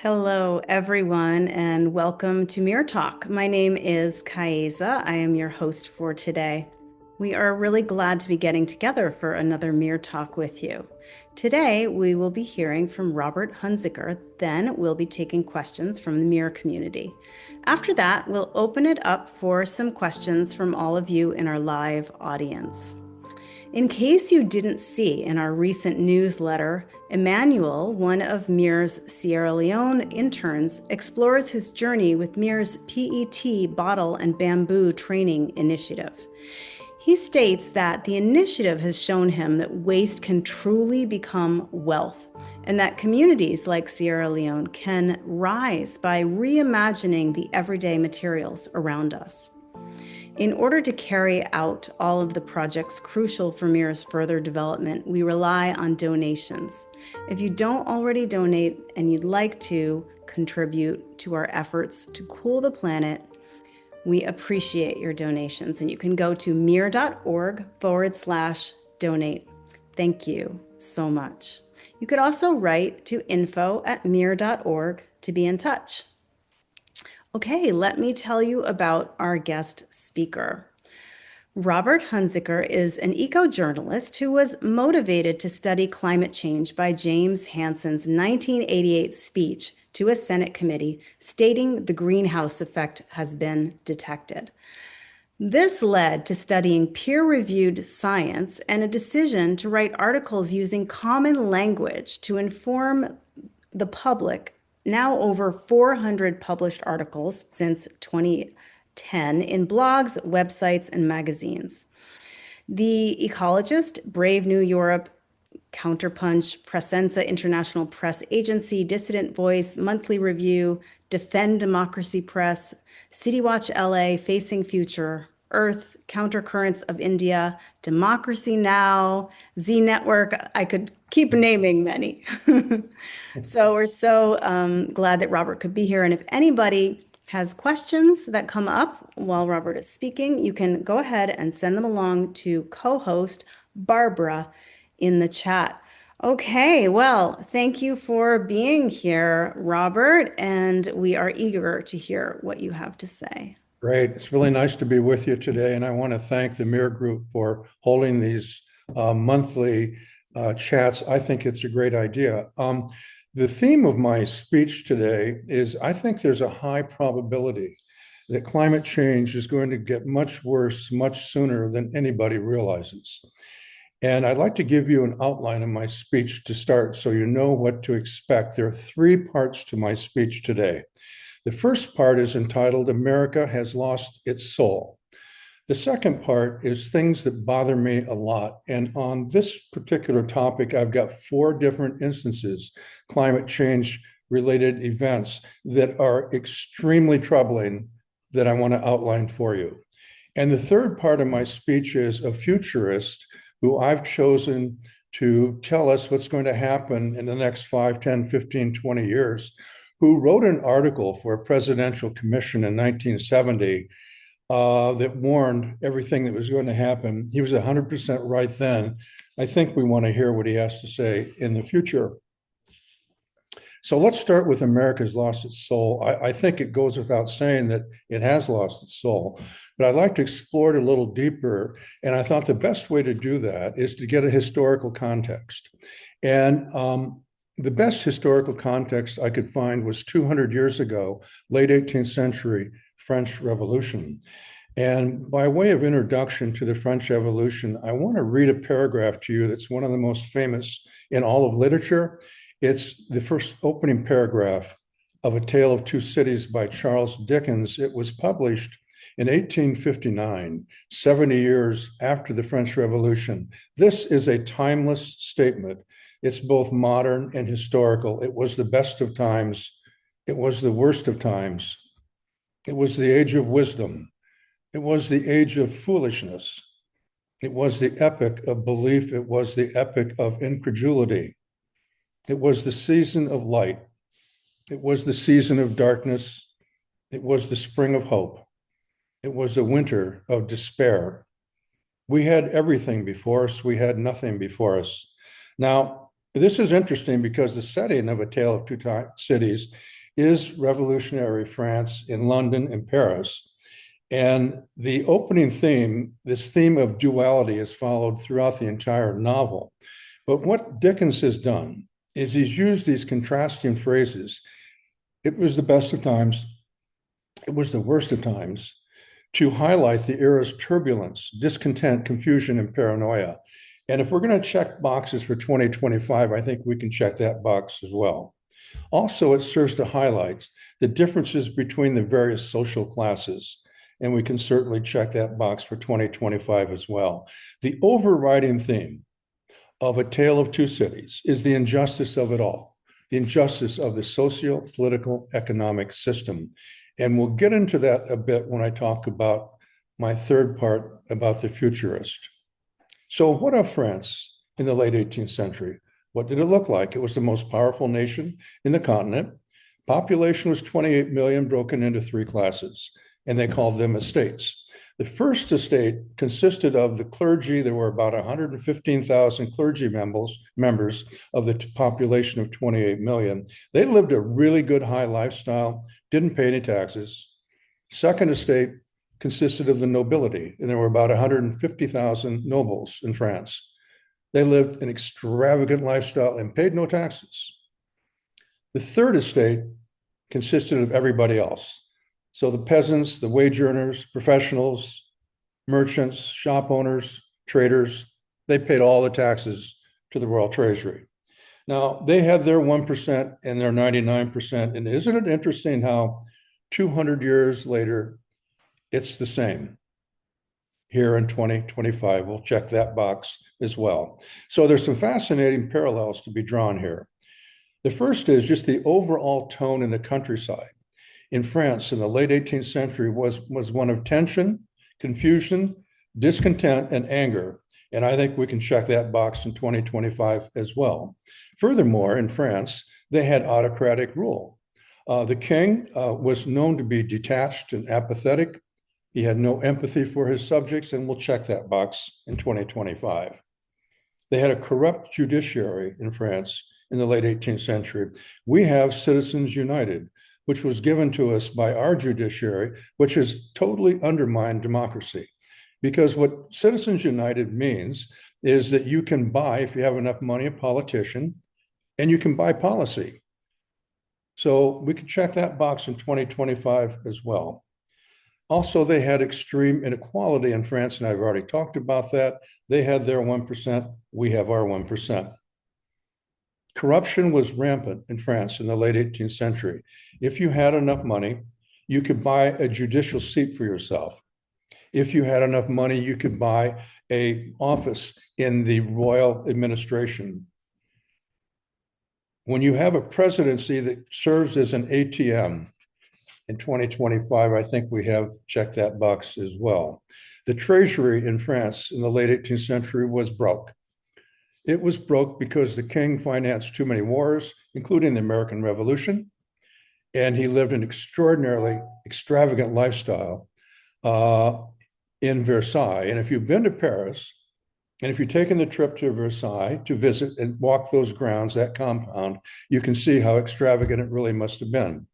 Hello, everyone, and welcome to MEER Talk. My name is Kaeza. I am your host for today. We are really glad to be getting together for another MEER Talk with you. Today, we will be hearing from Robert Hunziker. Then we'll be taking questions from the MEER community. After that, we'll open it up for some questions from all of you in our live audience. In case you didn't see in our recent newsletter, Emmanuel, one of MEER's Sierra Leone interns, explores his journey with MEER's PET bottle and bamboo training initiative. He states that the initiative has shown him that waste can truly become wealth, and that communities like Sierra Leone can rise by reimagining the everyday materials around us. In order to carry out all of the projects crucial for MEER's further development, we rely on donations. If you don't already donate and you'd like to contribute to our efforts to cool the planet, we appreciate your donations, and you can go to MEER.org/donate. Thank you so much. You could also write to info@MEER.org to be in touch. Okay, let me tell you about our guest speaker. Robert Hunziker is an eco-journalist who was motivated to study climate change by James Hansen's 1988 speech to a Senate committee stating the greenhouse effect has been detected. This led to studying peer-reviewed science and a decision to write articles using common language to inform the public. Now over 400 published articles since 2010 in blogs, websites, and magazines. The Ecologist, Brave New Europe, Counterpunch, Presenza International Press Agency, Dissident Voice, Monthly Review, Defend Democracy Press, City Watch LA, Facing Future, Earth, Countercurrents of India, Democracy Now, Z Network. I could keep naming many. So we're so glad that Robert could be here. And if anybody has questions that come up while Robert is speaking, you can go ahead and send them along to co-host Barbara in the chat. Okay, well, thank you for being here, Robert, and we are eager to hear what you have to say. Great. It's really nice to be with you today. And I want to thank the MEER group for holding these monthly chats. I think it's a great idea. The theme of my speech today is I think there's a high probability that climate change is going to get much worse much sooner than anybody realizes. And I'd like to give you an outline of my speech to start so you know what to expect. There are three parts to my speech today. The first part is entitled, America Has Lost Its Soul. The second part is things that bother me a lot. And on this particular topic, I've got four different instances, climate change related events that are extremely troubling that I want to outline for you. And the third part of my speech is a futurist who I've chosen to tell us what's going to happen in the next 5, 10, 15, 20 years, who wrote an article for a presidential commission in 1970 that warned everything that was going to happen. He was 100% right then. I think we want to hear what he has to say in the future. So let's start with America's lost its soul. I think it goes without saying that it has lost its soul, but I'd like to explore it a little deeper. And I thought the best way to do that is to get a historical context. And the best historical context I could find was 200 years ago, late 18th century, French Revolution. And by way of introduction to the French Revolution, I want to read a paragraph to you that's one of the most famous in all of literature. It's the first opening paragraph of A Tale of Two Cities by Charles Dickens. It was published in 1859, 70 years after the French Revolution. This is a timeless statement. It's both modern and historical. It was the best of times. It was the worst of times. It was the age of wisdom. It was the age of foolishness. It was the epoch of belief. It was the epoch of incredulity. It was the season of light. It was the season of darkness. It was the spring of hope. It was a winter of despair. We had everything before us. We had nothing before us. Now, This is interesting because the setting of A Tale of Two Cities is revolutionary France in London and Paris. And the opening theme, this theme of duality, is followed throughout the entire novel. But what Dickens has done is he's used these contrasting phrases. It was the best of times, it was the worst of times, to highlight the era's turbulence, discontent, confusion, and paranoia. And if we're going to check boxes for 2025, I think we can check that box as well. Also, it serves to highlight the differences between the various social classes. And we can certainly check that box for 2025 as well. The overriding theme of A Tale of Two Cities is the injustice of it all, the injustice of the socio-political economic system. And we'll get into that a bit when I talk about my third part about the futurist. So what of France in the late 18th century? What did it look like? It was the most powerful nation in the continent. Population was 28 million, broken into three classes, and they called them estates. The first estate consisted of the clergy. There were about 115,000 clergy members of the population of 28 million. They lived a really good high lifestyle, didn't pay any taxes. Second estate consisted of the nobility, and there were about 150,000 nobles in France. They lived an extravagant lifestyle and paid no taxes. The third estate consisted of everybody else. So the peasants, the wage earners, professionals, merchants, shop owners, traders, they paid all the taxes to the royal treasury. Now, they had their 1% and their 99%. And isn't it interesting how 200 years later, it's the same? Here in 2025, we'll check that box as well. So there's some fascinating parallels to be drawn here. The first is just the overall tone in the countryside in France in the late 18th century was one of tension, confusion, discontent, and anger. And I think we can check that box in 2025 as well. Furthermore, in France, they had autocratic rule. The king was known to be detached and apathetic. He had no empathy for his subjects, and we'll check that box in 2025. They had a corrupt judiciary in France in the late 18th century. We have Citizens United, which was given to us by our judiciary, which has totally undermined democracy. Because what Citizens United means is that you can buy, if you have enough money, a politician, and you can buy policy. So we can check that box in 2025 as well. Also, they had extreme inequality in France, and I've already talked about that. They had their 1%, we have our 1%. Corruption was rampant in France in the late 18th century. If you had enough money, you could buy a judicial seat for yourself. If you had enough money, you could buy an office in the royal administration. When you have a presidency that serves as an ATM in 2025, I think we have checked that box as well. The treasury in France in the late 18th century was broke. It was broke because the king financed too many wars, including the American Revolution, and he lived an extraordinarily extravagant lifestyle in Versailles. And if you've been to Paris, and if you've taken the trip to Versailles to visit and walk those grounds, that compound, you can see how extravagant it really must have been.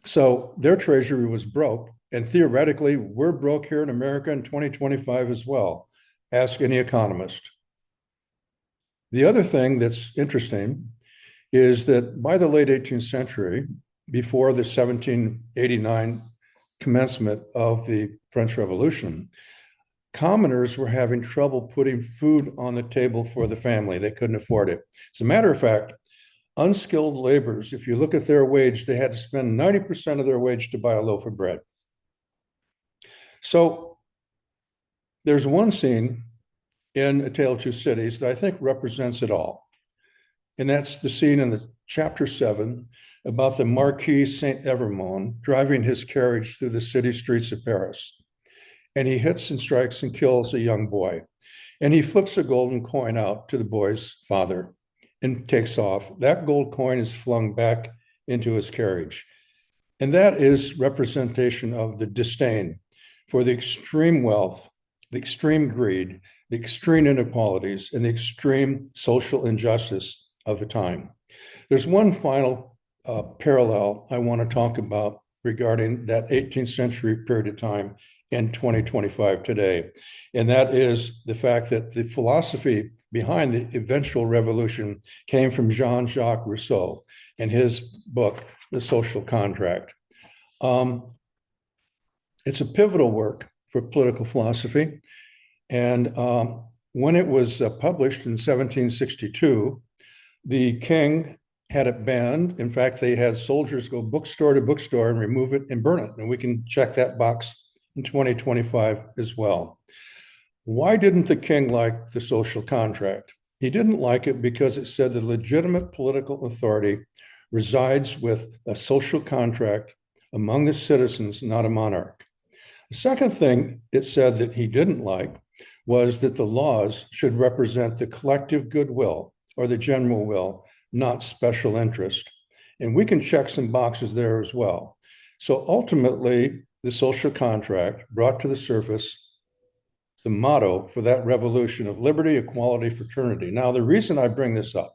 So their treasury was broke, and theoretically, we're broke here in America in 2025 as well. Ask any economist. The other thing that's interesting is that by the late 18th century, before the 1789 commencement of the French Revolution, commoners were having trouble putting food on the table for the family. They couldn't afford it. As a matter of fact, unskilled laborers, if you look at their wage, they had to spend 90% of their wage to buy a loaf of bread. So there's one scene in A Tale of Two Cities that I think represents it all. And that's the scene in the chapter 7 about the Marquis Saint Evremond driving his carriage through the city streets of Paris. And he hits and strikes and kills a young boy. And he flips a golden coin out to the boy's father and takes off. That gold coin is flung back into his carriage. And that is representation of the disdain for the extreme wealth, the extreme greed, the extreme inequalities and the extreme social injustice of the time. There's one final parallel I want to talk about regarding that 18th century period of time in 2025 today. And that is the fact that the philosophy behind the eventual revolution came from Jean-Jacques Rousseau in his book, The Social Contract. It's a pivotal work for political philosophy. And when it was published in 1762, the king had it banned. In fact, they had soldiers go bookstore to bookstore and remove it and burn it. And we can check that box in 2025 as well. Why didn't the king like the social contract? He didn't like it because it said the legitimate political authority resides with a social contract among the citizens, not a monarch. The second thing it said that he didn't like was that the laws should represent the collective goodwill or the general will, not special interest. And we can check some boxes there as well. So ultimately, the social contract brought to the surface the motto for that revolution of liberty, equality, fraternity. Now, the reason I bring this up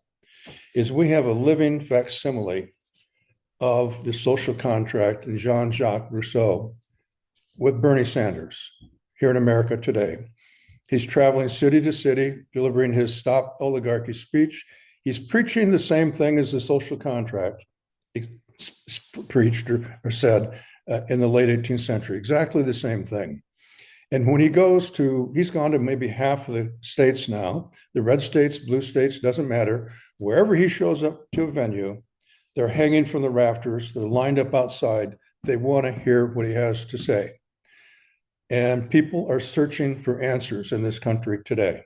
is we have a living facsimile of the social contract in Jean-Jacques Rousseau with Bernie Sanders here in America today. He's traveling city to city, delivering his Stop Oligarchy speech. He's preaching the same thing as the social contract preached or said in the late 18th century, exactly the same thing. And when he's gone to maybe half of the states now, the red states, blue states, doesn't matter. Wherever he shows up to a venue, they're hanging from the rafters, they're lined up outside. They want to hear what he has to say. And people are searching for answers in this country today.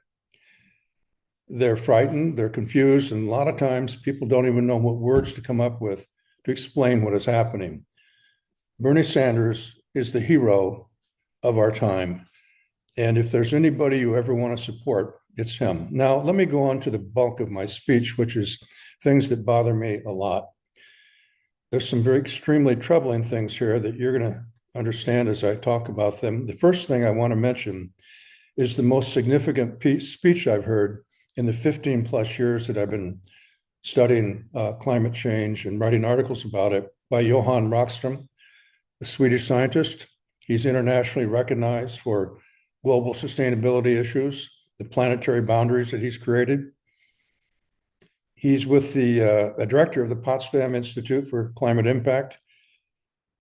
They're frightened, they're confused, and a lot of times people don't even know what words to come up with to explain what is happening. Bernie Sanders is the hero of our time. And if there's anybody you ever want to support, it's him. Now, let me go on to the bulk of my speech, which is things that bother me a lot. There's some very extremely troubling things here that you're going to understand as I talk about them. The first thing I want to mention is the most significant speech I've heard in the 15 plus years that I've been studying climate change and writing articles about it by Johan Rockström, a Swedish scientist. He's internationally recognized for global sustainability issues, the planetary boundaries that he's created. He's with the director of the Potsdam Institute for Climate Impact.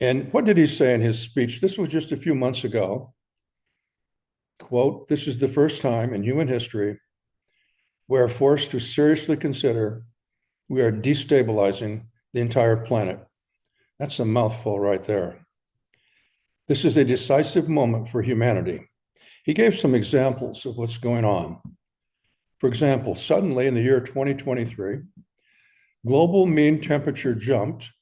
And what did he say in his speech? This was just a few months ago. Quote, "This is the first time in human history we are forced to seriously consider we are destabilizing the entire planet." That's a mouthful right there. This is a decisive moment for humanity. He gave some examples of what's going on. For example, suddenly in the year 2023, global mean temperature jumped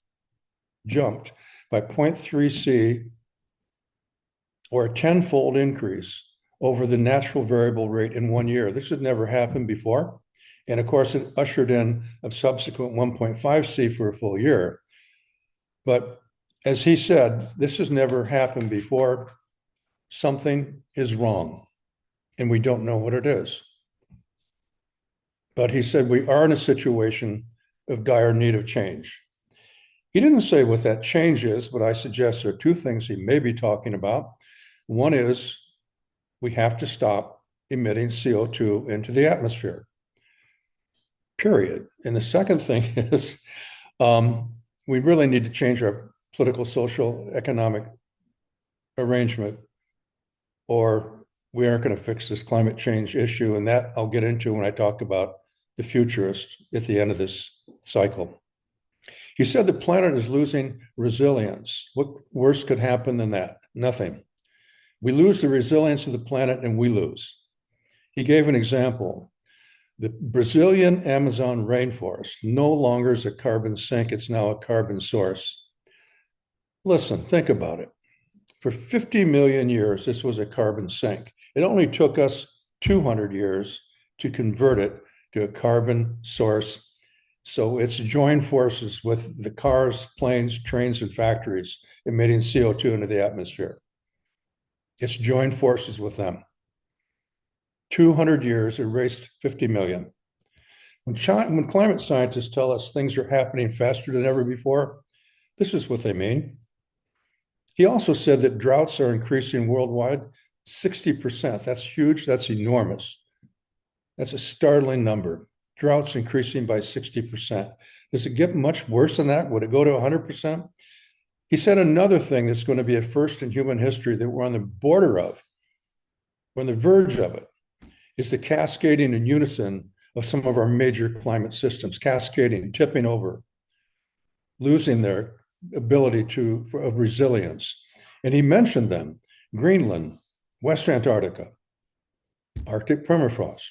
by 0.3 C, or a tenfold increase over the natural variable rate in 1 year. This had never happened before. And of course, it ushered in a subsequent 1.5 C for a full year. But as he said, this has never happened before. Something is wrong, and we don't know what it is. But he said we are in a situation of dire need of change. He didn't say what that change is, but I suggest there are two things he may be talking about. One is we have to stop emitting CO2 into the atmosphere, period. And the second thing is we really need to change our political, social, economic arrangement, or we aren't going to fix this climate change issue. And that I'll get into when I talk about the futurists at the end of this cycle. He said the planet is losing resilience. What worse could happen than that? Nothing. We lose the resilience of the planet and we lose. He gave an example. The Brazilian Amazon rainforest no longer is a carbon sink, it's now a carbon source. Listen, think about it. For 50 million years, this was a carbon sink. It only took us 200 years to convert it to a carbon source. So it's joined forces with the cars, planes, trains, and factories emitting CO2 into the atmosphere. It's joined forces with them. 200 years erased 50 million. When climate scientists tell us things are happening faster than ever before, this is what they mean. He also said that droughts are increasing worldwide 60%. That's huge. That's enormous. That's a startling number. Droughts increasing by 60%. Does it get much worse than that? Would it go to 100%? He said another thing that's going to be a first in human history that we're on the border of, we're on the verge of it, is the cascading in unison of some of our major climate systems, cascading, tipping over, losing their ability of resilience. And he mentioned them: Greenland, West Antarctica, Arctic permafrost,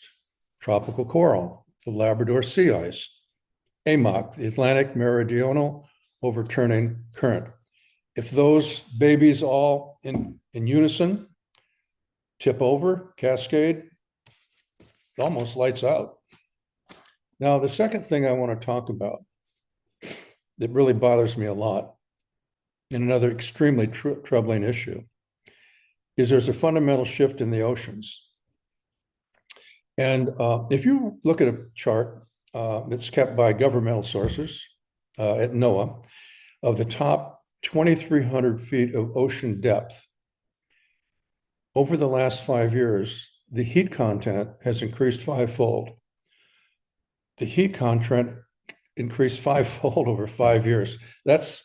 tropical coral, the Labrador sea ice, AMOC, the Atlantic Meridional Overturning Current. If those babies all in unison tip over, cascade, it almost lights out. Now, the second thing I want to talk about that really bothers me a lot, and another extremely troubling issue, is there's a fundamental shift in the oceans. And if you look at a chart that's kept by governmental sources at NOAA of the top 2,300 feet of ocean depth, over the last 5 years, the heat content has increased fivefold. The heat content increased fivefold over 5 years. That's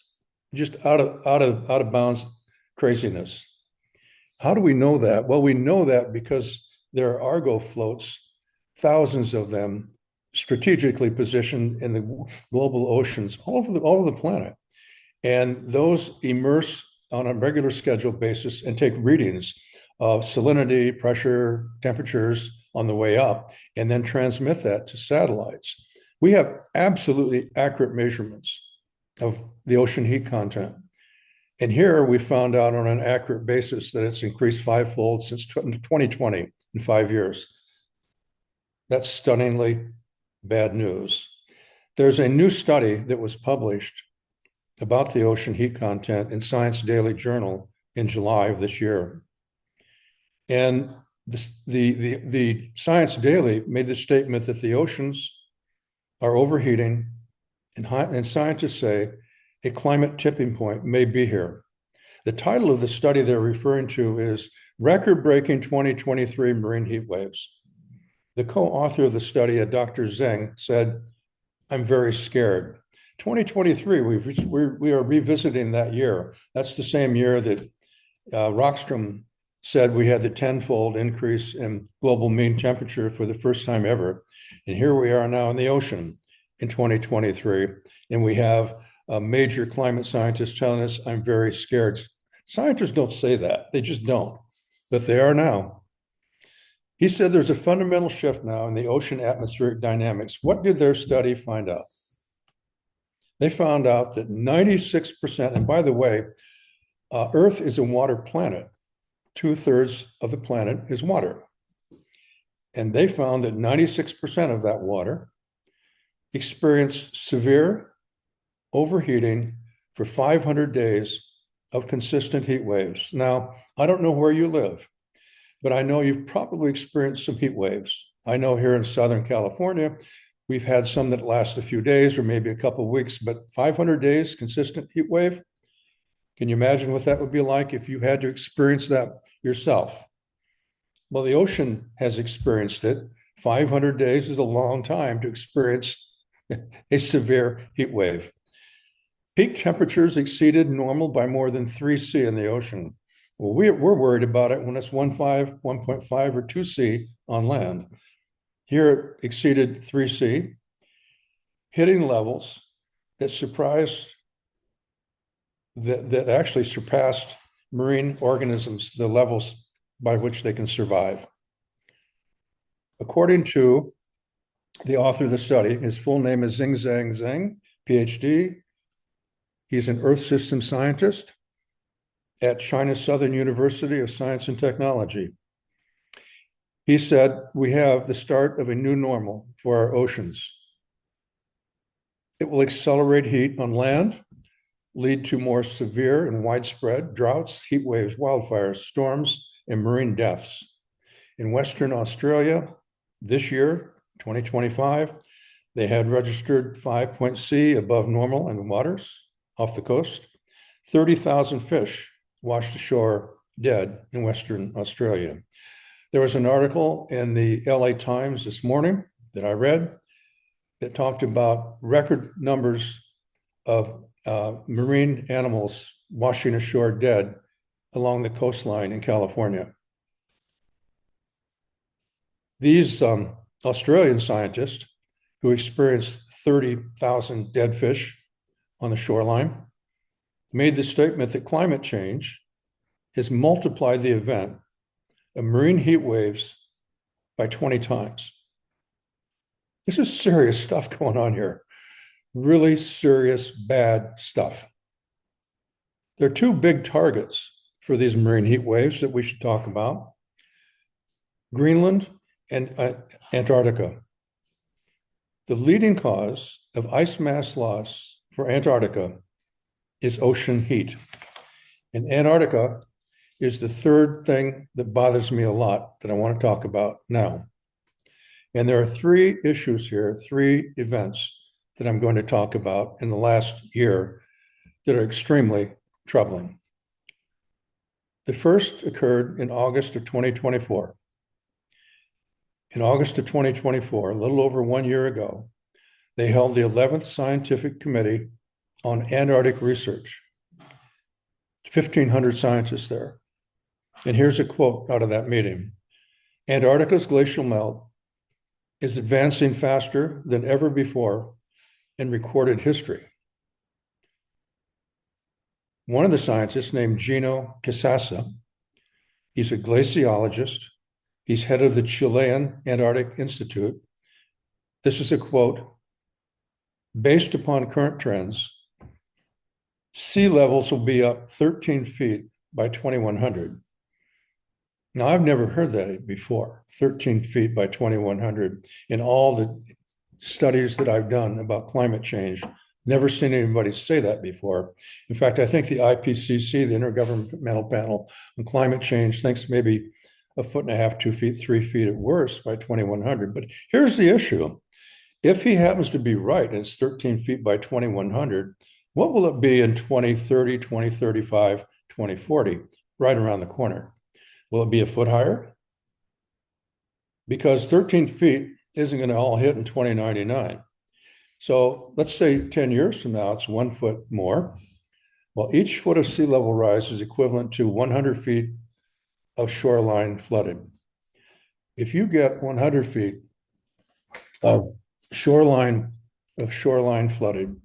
just out of bounds craziness. How do we know that? Well, we know that because there are Argo floats, thousands of them, strategically positioned in the global oceans all over the planet. And those immerse on a regular schedule basis and take readings of salinity, pressure, temperatures on the way up, and then transmit that to satellites. We have absolutely accurate measurements of the ocean heat content. And here we found out on an accurate basis that it's increased fivefold since 2020 in 5 years. That's stunningly bad news. There's a new study that was published about the ocean heat content in Science Daily Journal in July of this year. And the Science Daily made the statement that the oceans are overheating, and scientists say a climate tipping point may be here. The title of the study they're referring to is Record-Breaking 2023 Marine Heat Waves. The co-author of the study, a Dr. Zeng, said, "I'm very scared." 2023, we are revisiting that year. That's the same year that Rockstrom said we had the tenfold increase in global mean temperature for the first time ever. And here we are now in the ocean in 2023, and we have a major climate scientist telling us, "I'm very scared." Scientists don't say that, they just don't, but they are now. He said there's a fundamental shift now in the ocean atmospheric dynamics. What did their study find out? They found out that 96%, and by the way, Earth is a water planet. 2/3 of the planet is water. And they found that 96% of that water experienced severe overheating for 500 days of consistent heat waves. Now, I don't know where you live, but I know you've probably experienced some heat waves. I know here in Southern California, we've had some that last a few days or maybe a couple of weeks, but 500 days consistent heat wave. Can you imagine what that would be like if you had to experience that yourself? Well, the ocean has experienced it. 500 days is a long time to experience a severe heat wave. Peak temperatures exceeded normal by more than 3°C in the ocean. Well, we're worried about it when it's 1.5, 1.5, or 2°C on land. Here it exceeded 3°C, hitting levels that actually surpassed marine organisms, the levels by which they can survive. According to the author of the study, his full name is Xingzhang Zeng, PhD. He's an Earth system scientist at China's Southern University of Science and Technology. He said, "We have the start of a new normal for our oceans. It will accelerate heat on land, lead to more severe and widespread droughts, heat waves, wildfires, storms, and marine deaths. In Western Australia, this year, 2025, they had registered 5.C above normal in the waters off the coast. 30,000 fish washed ashore dead in Western Australia. There was an article in the LA Times this morning that I read that talked about record numbers of marine animals washing ashore dead along the coastline in California. These Australian scientists who experienced 30,000 dead fish on the shoreline made the statement that climate change has multiplied the event of marine heat waves by 20 times. This is serious stuff going on here. Really serious, bad stuff. There are two big targets for these marine heat waves that we should talk about: Greenland and Antarctica. The leading cause of ice mass loss for Antarctica is ocean heat. And Antarctica is the third thing that bothers me a lot that I want to talk about now. And there are three issues here, three events that I'm going to talk about in the last year that are extremely troubling. The first occurred in August of 2024. In August of 2024, a little over 1 year ago, they held the 11th Scientific Committee on Antarctic Research. 1,500 scientists there. And here's a quote out of that meeting. Antarctica's glacial melt is advancing faster than ever before in recorded history. One of the scientists, named Gino Casassa, he's a glaciologist. He's head of the Chilean Antarctic Institute. This is a quote: based upon current trends, sea levels will be up 13 feet by 2100. Now, I've never heard that before, 13 feet by 2100. In all the studies that I've done about climate change, never seen anybody say that before. In fact, I think the IPCC, the Intergovernmental Panel on Climate Change, thinks maybe 1.5 feet, 2 feet, 3 feet at worst by 2100. But here's the issue. If he happens to be right, and it's 13 feet by 2100, what will it be in 2030, 2035, 2040, right around the corner? Will it be a foot higher? Because 13 feet isn't going to all hit in 2099. So let's say 10 years from now, it's 1 foot more. Well, each foot of sea level rise is equivalent to 100 feet of shoreline flooded. If you get 100 feet of shoreline flooded,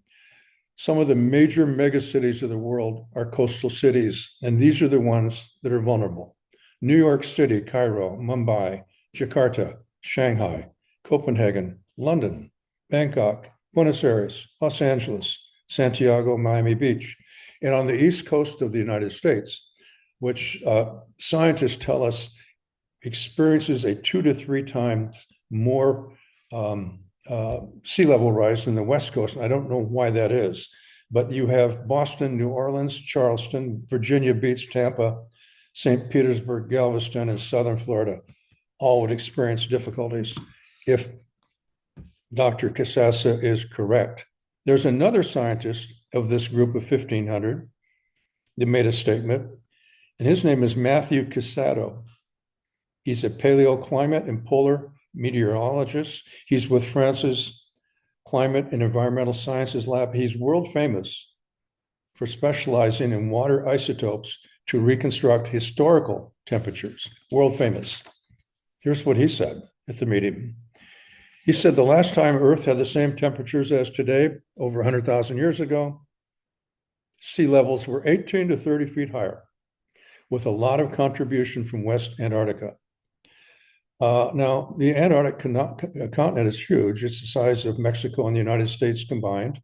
some of the major megacities of the world are coastal cities, and these are the ones that are vulnerable. New York City, Cairo, Mumbai, Jakarta, Shanghai, Copenhagen, London, Bangkok, Buenos Aires, Los Angeles, Santiago, Miami Beach. And on the east coast of the United States, which scientists tell us experiences a 2 to 3 times more sea level rise than the West Coast. And I don't know why that is, but you have Boston, New Orleans, Charleston, Virginia Beach, Tampa, St. Petersburg, Galveston, and Southern Florida all would experience difficulties if Dr. Casassa is correct. There's another scientist of this group of 1,500 that made a statement, and his name is Matthew Casado. He's a paleoclimate and polar meteorologist. He's with France's Climate and Environmental Sciences Lab. He's world famous for specializing in water isotopes to reconstruct historical temperatures. World famous. Here's what he said at the meeting. He said the last time Earth had the same temperatures as today, over 100,000 years ago, sea levels were 18 to 30 feet higher, with a lot of contribution from West Antarctica. Now, the Antarctic continent is huge. It's the size of Mexico and the United States combined,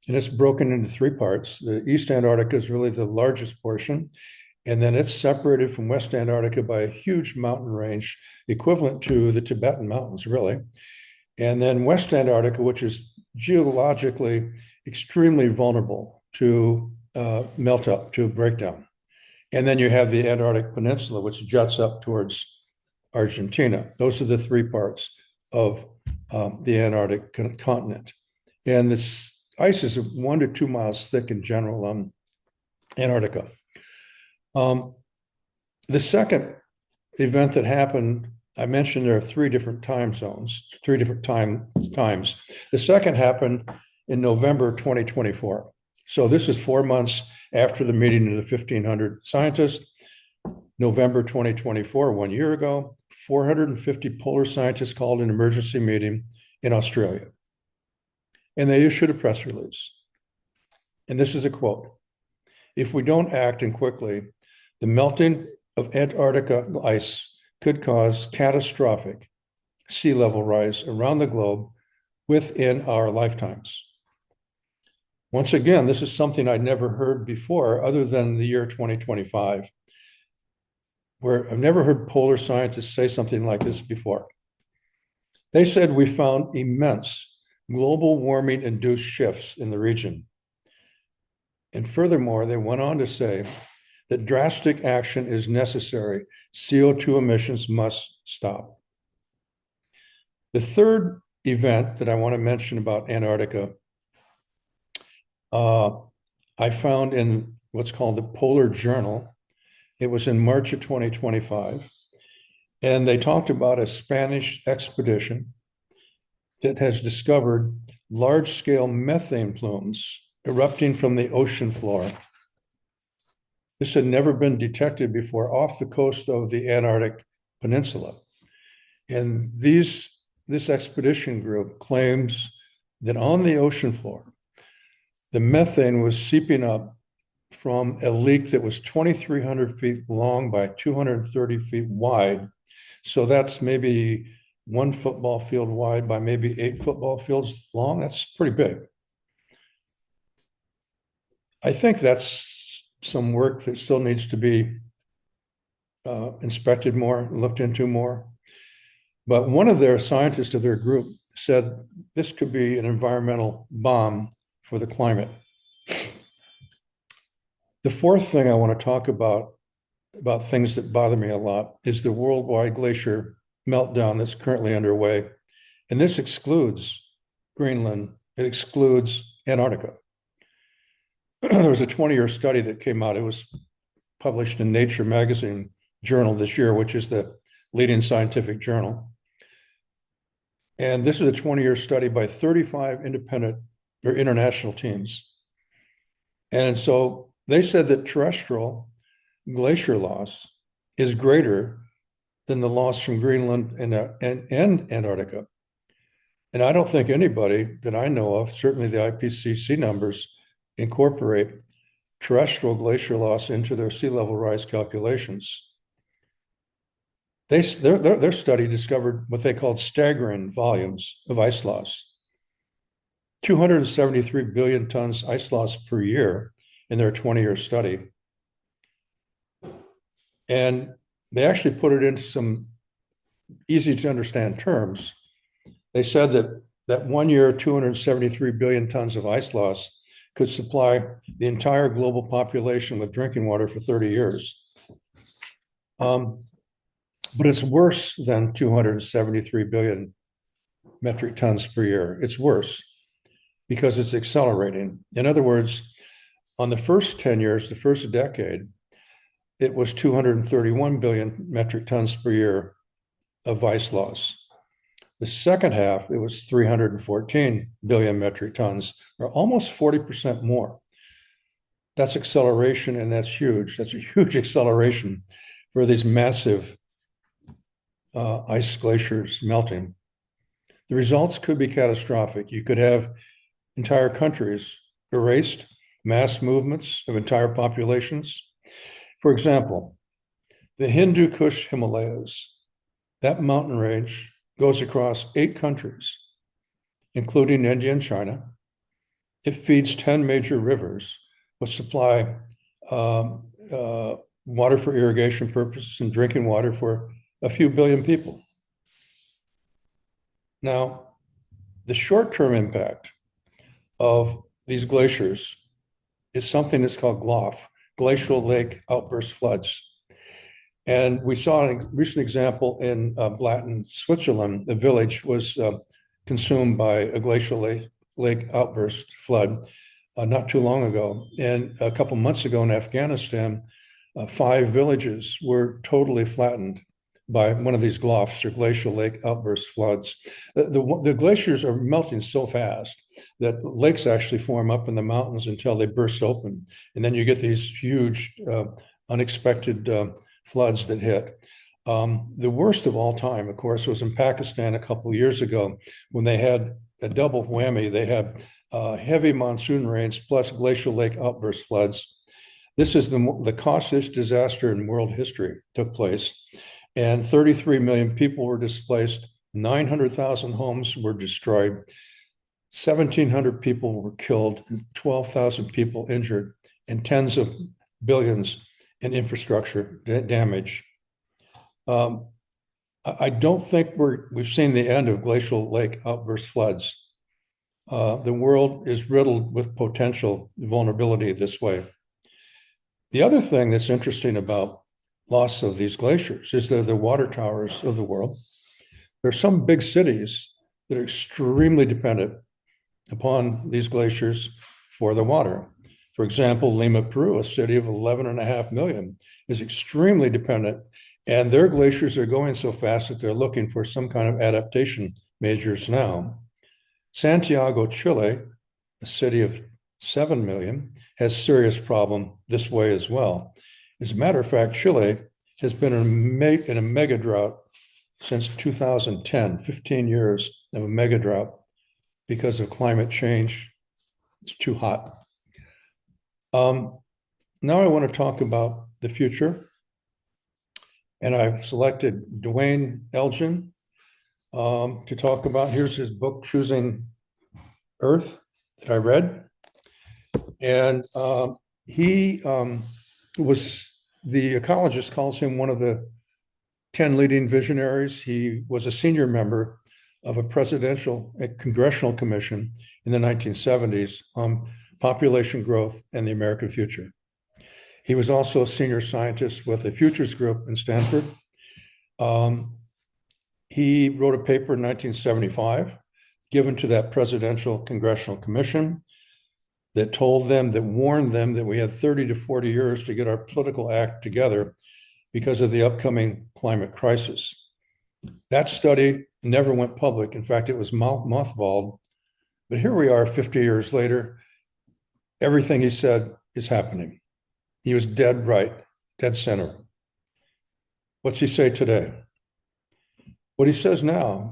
and it's broken into 3 parts. The East Antarctica is really the largest portion, and then it's separated from West Antarctica by a huge mountain range, equivalent to the Tibetan Mountains, really. And then West Antarctica, which is geologically extremely vulnerable to melt up, to breakdown. And then you have the Antarctic Peninsula, which juts up towards Argentina. Those are the three parts of the Antarctic continent. And this ice is 1 to 2 miles thick in general on Antarctica. The second event that happened, I mentioned there are 3 different time zones, 3 different times. The second happened in November 2024. So this is 4 months after the meeting of the 1,500 scientists. November 2024, 1 year ago, 450 polar scientists called an emergency meeting in Australia. And they issued a press release. And this is a quote: "If we don't act and quickly, the melting of Antarctica ice could cause catastrophic sea level rise around the globe within our lifetimes." Once again, this is something I'd never heard before other than the year 2025, where I've never heard polar scientists say something like this before. They said we found immense global warming induced shifts in the region. And furthermore, they went on to say that drastic action is necessary. CO2 emissions must stop. The third event that I want to mention about Antarctica, I found in what's called the Polar Journal. It was in March of 2025. And they talked about a Spanish expedition that has discovered large-scale methane plumes erupting from the ocean floor. This had never been detected before off the coast of the Antarctic Peninsula. And this expedition group claims that on the ocean floor, the methane was seeping up from a leak that was 2,300 feet long by 230 feet wide. So that's maybe 1 football field wide by maybe 8 football fields long. That's pretty big. I think that's some work that still needs to be inspected more, looked into more. But one of their scientists of their group said this could be an environmental bomb for the climate. The fourth thing I want to talk about things that bother me a lot, is the worldwide glacier meltdown that's currently underway. And this excludes Greenland, it excludes Antarctica. There was a 20-year study that came out. It was published in Nature magazine journal this year, which is the leading scientific journal. And this is a 20-year study by 35 independent or international teams. And so they said that terrestrial glacier loss is greater than the loss from Greenland and Antarctica. And I don't think anybody that I know of, certainly the IPCC numbers, incorporate terrestrial glacier loss into their sea level rise calculations. Their study discovered what they called staggering volumes of ice loss. 273 billion tons ice loss per year in their 20-year study. And they actually put it into some easy to understand terms. They said that 1 year, 273 billion tons of ice loss could supply the entire global population with drinking water for 30 years. But it's worse than 273 billion metric tons per year. It's worse because it's accelerating. In other words, on the first 10 years, the first decade, it was 231 billion metric tons per year of ice loss. The second half, it was 314 billion metric tons, or almost 40% more. That's acceleration, and that's huge. That's a huge acceleration for these massive ice glaciers melting. The results could be catastrophic. You could have entire countries erased, mass movements of entire populations. For example, the Hindu Kush Himalayas, that mountain range goes across 8 countries, including India and China. It feeds 10 major rivers, which supply water for irrigation purposes and drinking water for a few billion people. Now, the short-term impact of these glaciers is something that's called GLOF, glacial lake outburst floods. And we saw a recent example in Blatten, Switzerland. The village was consumed by a glacial lake outburst flood not too long ago. And a couple months ago in Afghanistan, 5 villages were totally flattened by one of these GLOFs or glacial lake outburst floods. The glaciers are melting so fast that lakes actually form up in the mountains until they burst open. And then you get these huge, unexpected floods that hit. The worst of all time, of course, was in Pakistan a couple of years ago when they had a double whammy. They had heavy monsoon rains plus glacial lake outburst floods. This is the costliest disaster in world history took place, and 33 million people were displaced. 900,000 homes were destroyed. 1,700 people were killed, 12,000 people injured, and tens of billions in infrastructure damage. I don't think we've seen the end of glacial lake outburst floods. The world is riddled with potential vulnerability this way. The other thing that's interesting about loss of these glaciers is they're the water towers of the world. There are some big cities that are extremely dependent upon these glaciers for the water. For example, Lima, Peru, a city of 11.5 million, is extremely dependent, and their glaciers are going so fast that they're looking for some kind of adaptation measures now. Santiago, Chile, a city of 7 million, has serious problem this way as well. As a matter of fact, Chile has been in a mega drought since 2010, 15 years of a mega drought because of climate change. It's too hot. Now I want to talk about the future. And I've selected Dwayne Elgin to talk about. Here's his book, Choosing Earth, that I read. And he the ecologist calls him one of the 10 leading visionaries. He was a senior member of a congressional commission in the 1970s on population growth and the American future. He was also a senior scientist with a futures group in Stanford. He wrote a paper in 1975 given to that presidential congressional commission that warned them that we had 30 to 40 years to get our political act together because of the upcoming climate crisis. That study never went public. In fact, it was mothballed. But here we are 50 years later. Everything he said is happening. He was dead right, dead center. What's he say today? What he says now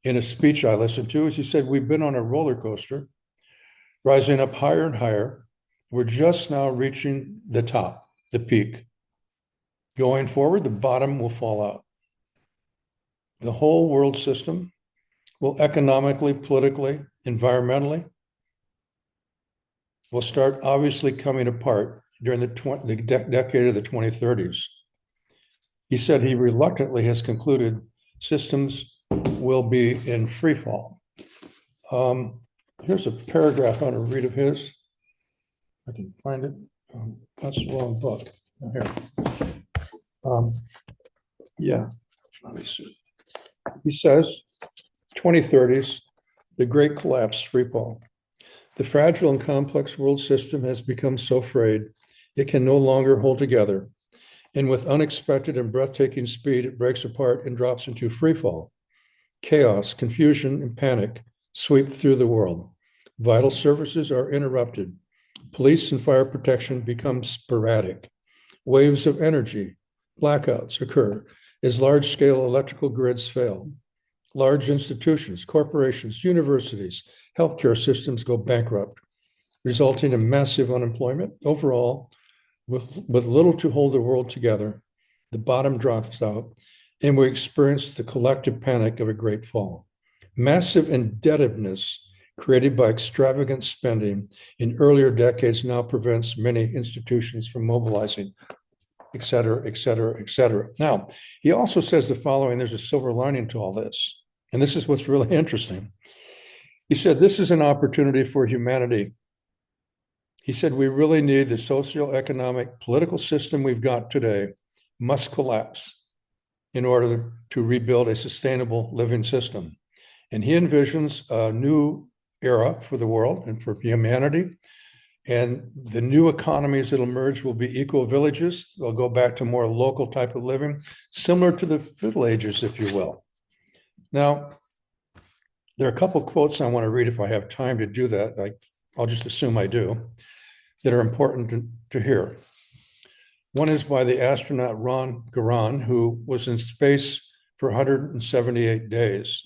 in a speech I listened to is he said, we've been on a roller coaster, rising up higher and higher. We're just now reaching the top, the peak. Going forward, the bottom will fall out. The whole world system will economically, politically, environmentally, will start obviously coming apart during the decade of the 2030s. He said he reluctantly has concluded systems will be in free fall. Here's a paragraph I want to read of his. I can find it. That's the wrong book. Here. Yeah, let me see. He says, 2030s, the great collapse, free fall. The fragile and complex world system has become so frayed, it can no longer hold together. And with unexpected and breathtaking speed, it breaks apart and drops into free fall. Chaos, confusion, and panic sweep through the world. Vital services are interrupted. Police and fire protection become sporadic. Waves of energy, blackouts occur as large-scale electrical grids fail. Large institutions, corporations, universities, healthcare systems go bankrupt, resulting in massive unemployment. Overall, with little to hold the world together, the bottom drops out, and we experience the collective panic of a great fall. Massive indebtedness created by extravagant spending in earlier decades now prevents many institutions from mobilizing, et cetera, et cetera, et cetera. Now, he also says the following, there's a silver lining to all this, and this is what's really interesting. He said, this is an opportunity for humanity. He said, we really need the socioeconomic political system we've got today must collapse in order to rebuild a sustainable living system. And he envisions a new era for the world and for humanity. And the new economies that emerge will be eco-villages. They'll go back to more local type of living, similar to the Middle Ages, if you will. Now, there are a couple of quotes I want to read if I have time to do that. I'll just assume I do, that are important to hear. One is by the astronaut Ron Garan, who was in space for 178 days.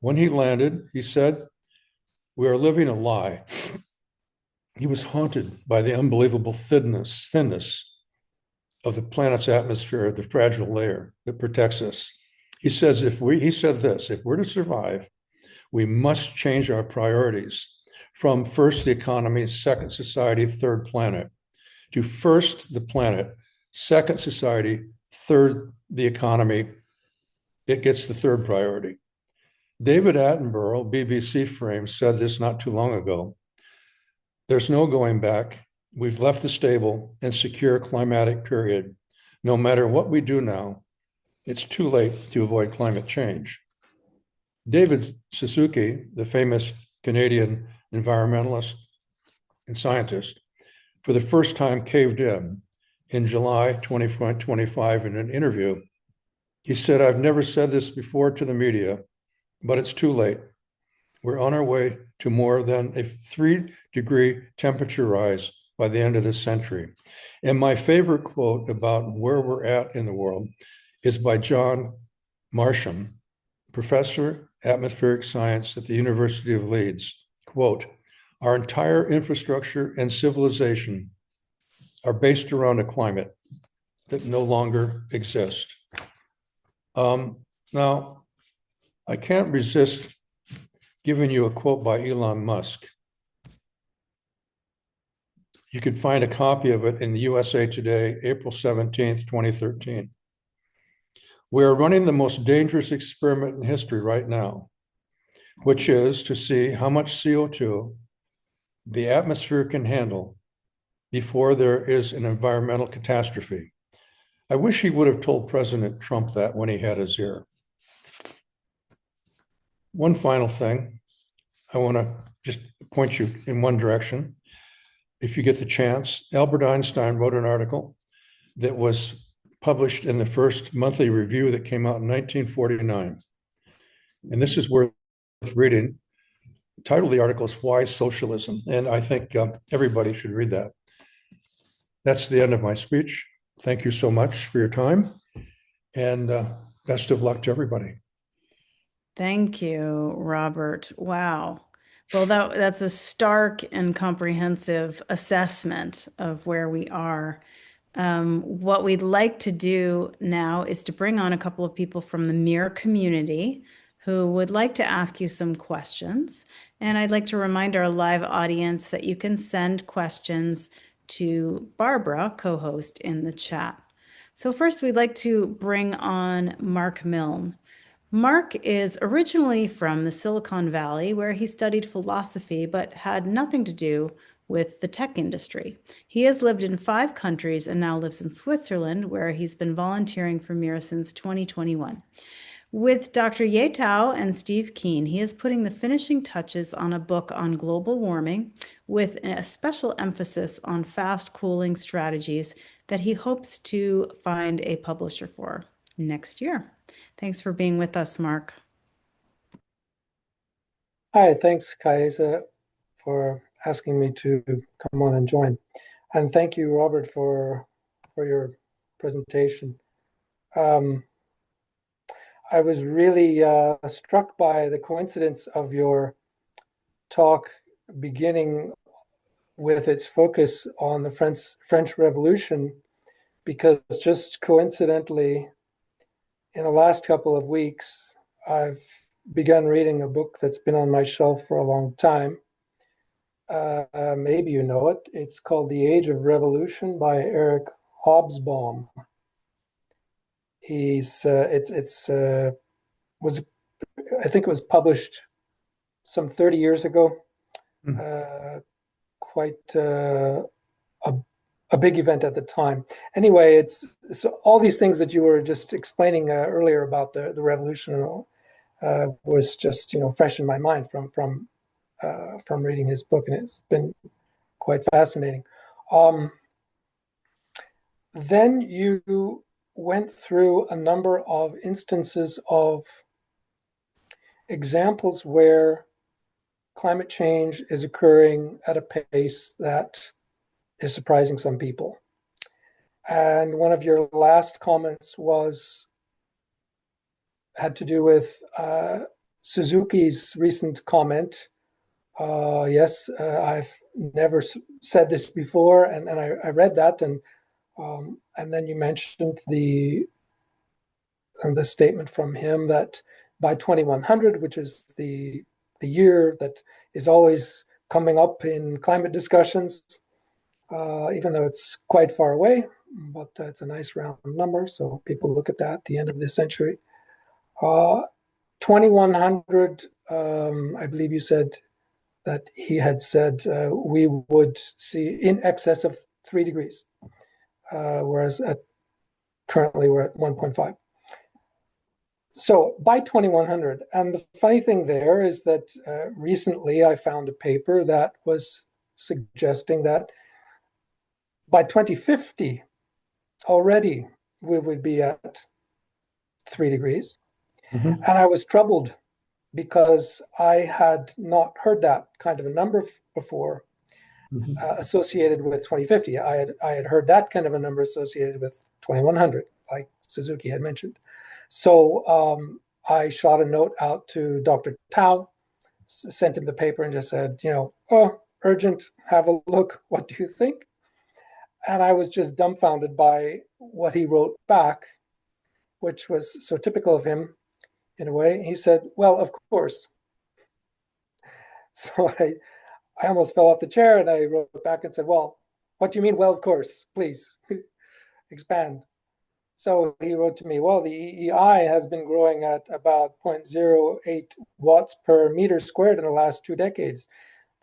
When he landed, he said, "We are living a lie." He was haunted by the unbelievable thinness of the planet's atmosphere, the fragile layer that protects us. He said this, if we're to survive, we must change our priorities from first the economy, second society, third planet, to first the planet, second society, third the economy. It gets the third priority. David Attenborough, BBC Frame, said this not too long ago. There's no going back. We've left the stable and secure climatic period. No matter what we do now, it's too late to avoid climate change. David Suzuki, the famous Canadian environmentalist and scientist, for the first time caved in July 2025 in an interview. He said, "I've never said this before to the media, but it's too late. We're on our way to more than a 3-degree temperature rise by the end of this century." And my favorite quote about where we're at in the world is by John Marsham, professor atmospheric science at the University of Leeds. Quote, "Our entire infrastructure and civilization are based around a climate that no longer exists." Now, I can't resist giving you a quote by Elon Musk. You can find a copy of it in the USA Today, April 17th, 2013. "We are running the most dangerous experiment in history right now, which is to see how much CO2 the atmosphere can handle before there is an environmental catastrophe." I wish he would have told President Trump that when he had his ear. One final thing, I want to just point you in one direction. If you get the chance, Albert Einstein wrote an article that was published in the first monthly review that came out in 1949. And this is worth reading. The title of the article is "Why Socialism?" And I think everybody should read that. That's the end of my speech. Thank you so much for your time, and best of luck to everybody. Thank you, Robert. Wow. Well, that's a stark and comprehensive assessment of where we are. What we'd like to do now is to bring on a couple of people from the MEER community who would like to ask you some questions. And I'd like to remind our live audience that you can send questions to Barbara, co-host, in the chat. So first, we'd like to bring on Mark Milne. Mark is originally from the Silicon Valley, where he studied philosophy but had nothing to do with the tech industry. He has lived in 5 countries and now lives in Switzerland, where he's been volunteering for MEER since 2021. With Dr. Yetao and Steve Keen, he is putting the finishing touches on a book on global warming with a special emphasis on fast cooling strategies that he hopes to find a publisher for next year. Thanks for being with us, Mark. Hi, thanks, Kaisa, for asking me to come on and join. And thank you, Robert, for your presentation. I was really struck by the coincidence of your talk beginning with its focus on the French Revolution, because just coincidentally, in the last couple of weeks, I've begun reading a book that's been on my shelf for a long time. Maybe you know it. It's called The Age of Revolution by Eric Hobsbawm. I think it was published some 30 years ago. Quite a a big event at the time. Anyway, it's so all these things that you were just explaining earlier about the revolution and all, was just fresh in my mind from reading his book, and it's been quite fascinating. Then you went through a number of instances of examples where climate change is occurring at a pace that is surprising some people. And one of your last comments had to do with Suzuki's recent comment. Yes, I've never said this before, and I read that, and then you mentioned the statement from him that by 2100, which is the year that is always coming up in climate discussions, even though it's quite far away, but it's a nice round number, so people look at that at the end of this century. 2100, I believe you said that he had said we would see in excess of 3 degrees, whereas currently we're at 1.5. So by 2100, and the funny thing there is that recently I found a paper that was suggesting that by 2050 already we would be at 3 degrees. Mhm. And I was troubled because I had not heard that kind of a number before associated with 2050. I had heard that kind of a number associated with 2100, like Suzuki had mentioned. So I shot a note out to Dr. Tao, sent him the paper, and just said, oh, urgent, have a look. What do you think? And I was just dumbfounded by what he wrote back, which was so typical of him in a way. He said, well, of course. So I almost fell off the chair, and I wrote back and said, well, what do you mean? Well, of course, please expand. So he wrote to me, well, the EEI has been growing at about 0.08 watts per meter squared in the last 2 decades.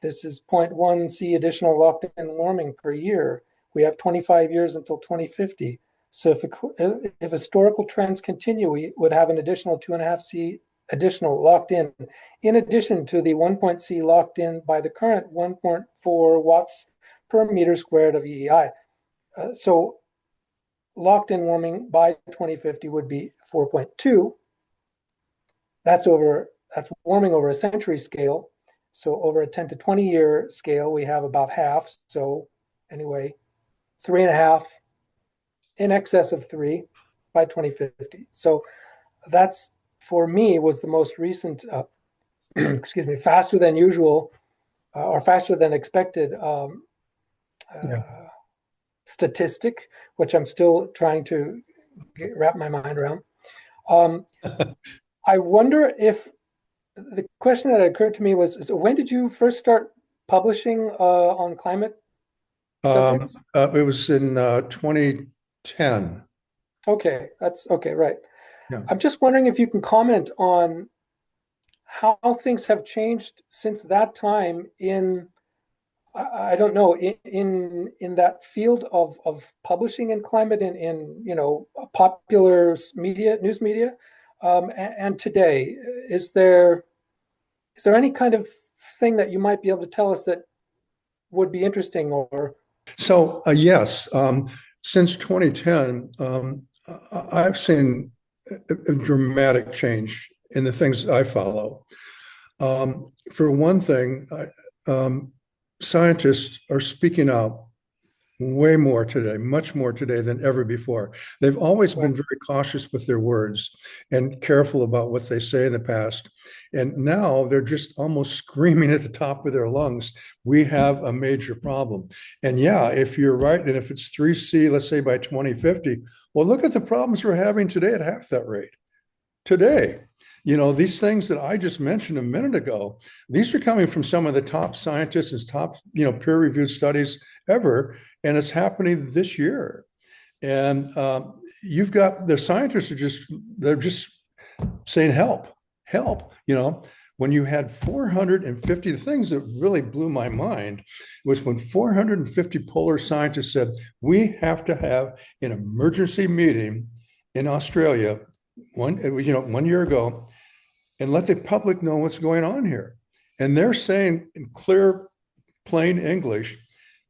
This is 0.1 C additional locked-in warming per year. We have 25 years until 2050. So if historical trends continue, we would have an additional 2.5 C additional locked in addition to the 1. C locked in by the current 1.4 watts per meter squared of EEI. So locked in warming by 2050 would be 4.2. That's warming over a century scale. So over a 10 to 20 year scale, we have about half. So anyway, 3.5 in excess of 3 by 2050. So that's, for me, was the most recent, excuse me, faster than usual or faster than expected statistic, which I'm still trying to wrap my mind around. I wonder if the question that occurred to me was, so when did you first start publishing on climate subjects? It was in 2010. Okay, that's okay, right. Yeah. I'm just wondering if you can comment on how things have changed since that time in, I don't know, in that field of publishing in climate in popular media, news media, and today. Is there any kind of thing that you might be able to tell us that would be interesting or? So yes, since 2010, I've seen a dramatic change in the things I follow. For one thing, scientists are speaking out way more today, much more today than ever before. They've always been very cautious with their words and careful about what they say in the past. And now they're just almost screaming at the top of their lungs, we have a major problem. And yeah, if you're right, and if it's 3C, let's say by 2050, well, look at the problems we're having today at half that rate. Today, these things that I just mentioned a minute ago, these are coming from some of the top scientists and top, peer-reviewed studies ever, and it's happening this year. And you've got the scientists they're just saying, help. when you had 450, the things that really blew my mind was when 450 polar scientists said, we have to have an emergency meeting in Australia 1 year ago and let the public know what's going on here. And they're saying in clear, plain English,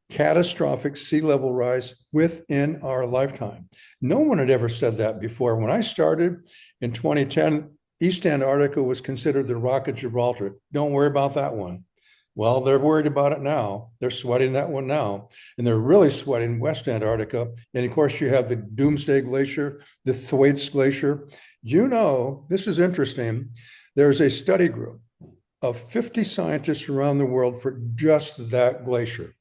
catastrophic sea level rise within our lifetime. No one had ever said that before. When I started in 2010, East Antarctica was considered the Rock of Gibraltar. Don't worry about that one. Well, they're worried about it now. They're sweating that one now. And they're really sweating West Antarctica. And of course, you have the Doomsday Glacier, the Thwaites Glacier. You know, this is interesting. There's a study group of 50 scientists around the world for just that glacier.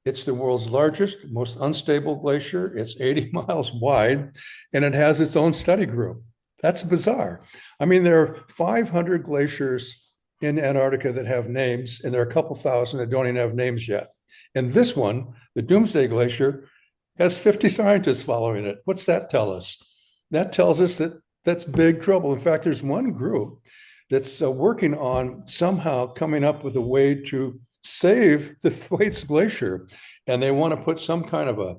It's the world's largest, most unstable glacier. It's 80 miles wide, and it has its own study group. That's bizarre. I mean, there are 500 glaciers in Antarctica that have names, and there are a couple thousand that don't even have names yet. And this one, the Doomsday Glacier, has 50 scientists following it. What's that tell us? That tells us that that's big trouble. In fact, there's one group that's working on somehow coming up with a way to save the Thwaites Glacier. And they want to put some kind of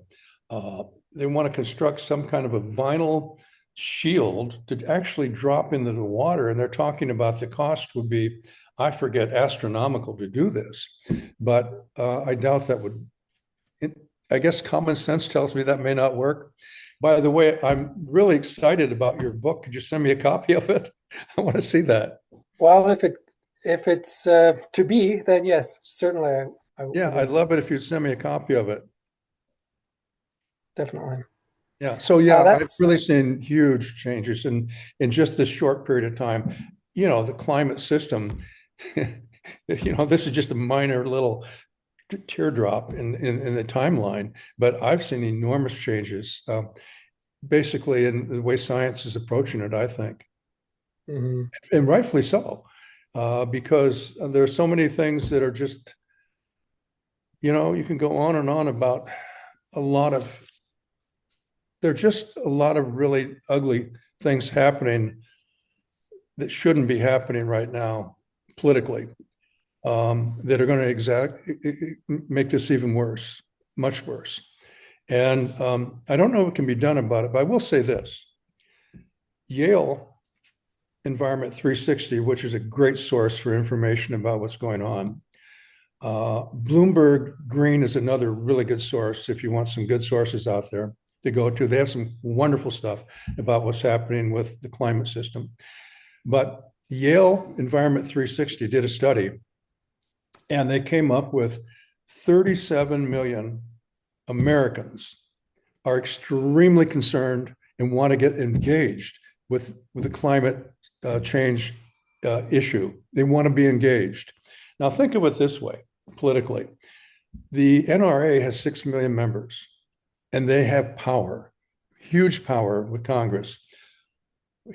they want to construct some kind of a vinyl shield to actually drop into the water. And they're talking about the cost would be, I forget, astronomical to do this. But I doubt that would, I guess common sense tells me that may not work. By the way, I'm really excited about your book. Could you send me a copy of it? I want to see that. Well, if it's to be, then yes, certainly. Yeah, I'd love it if you'd send me a copy of it. Definitely. Yeah. So yeah, I've That's really seen huge changes in just this short period of time. You know, the climate system, this is just a minor little teardrop in the timeline, but I've seen enormous changes, basically in the way science is approaching it, I think. mhm. And rightfully so, because there are so many things that are just, you can go on and on about a lot of, there are just a lot of really ugly things happening that shouldn't be happening right now politically, that are going to make this even worse, much worse. And I don't know what can be done about it, but I will say this. Yale Environment 360, which is a great source for information about what's going on. Bloomberg Green is another really good source if you want some good sources out there to go to. They have some wonderful stuff about what's happening with the climate system. But Yale Environment 360 did a study, and they came up with 37 million Americans are extremely concerned and want to get engaged with the climate change issue. They want to be engaged. Now, think of it this way politically. The NRA has 6 million members, and they have power, huge power with Congress.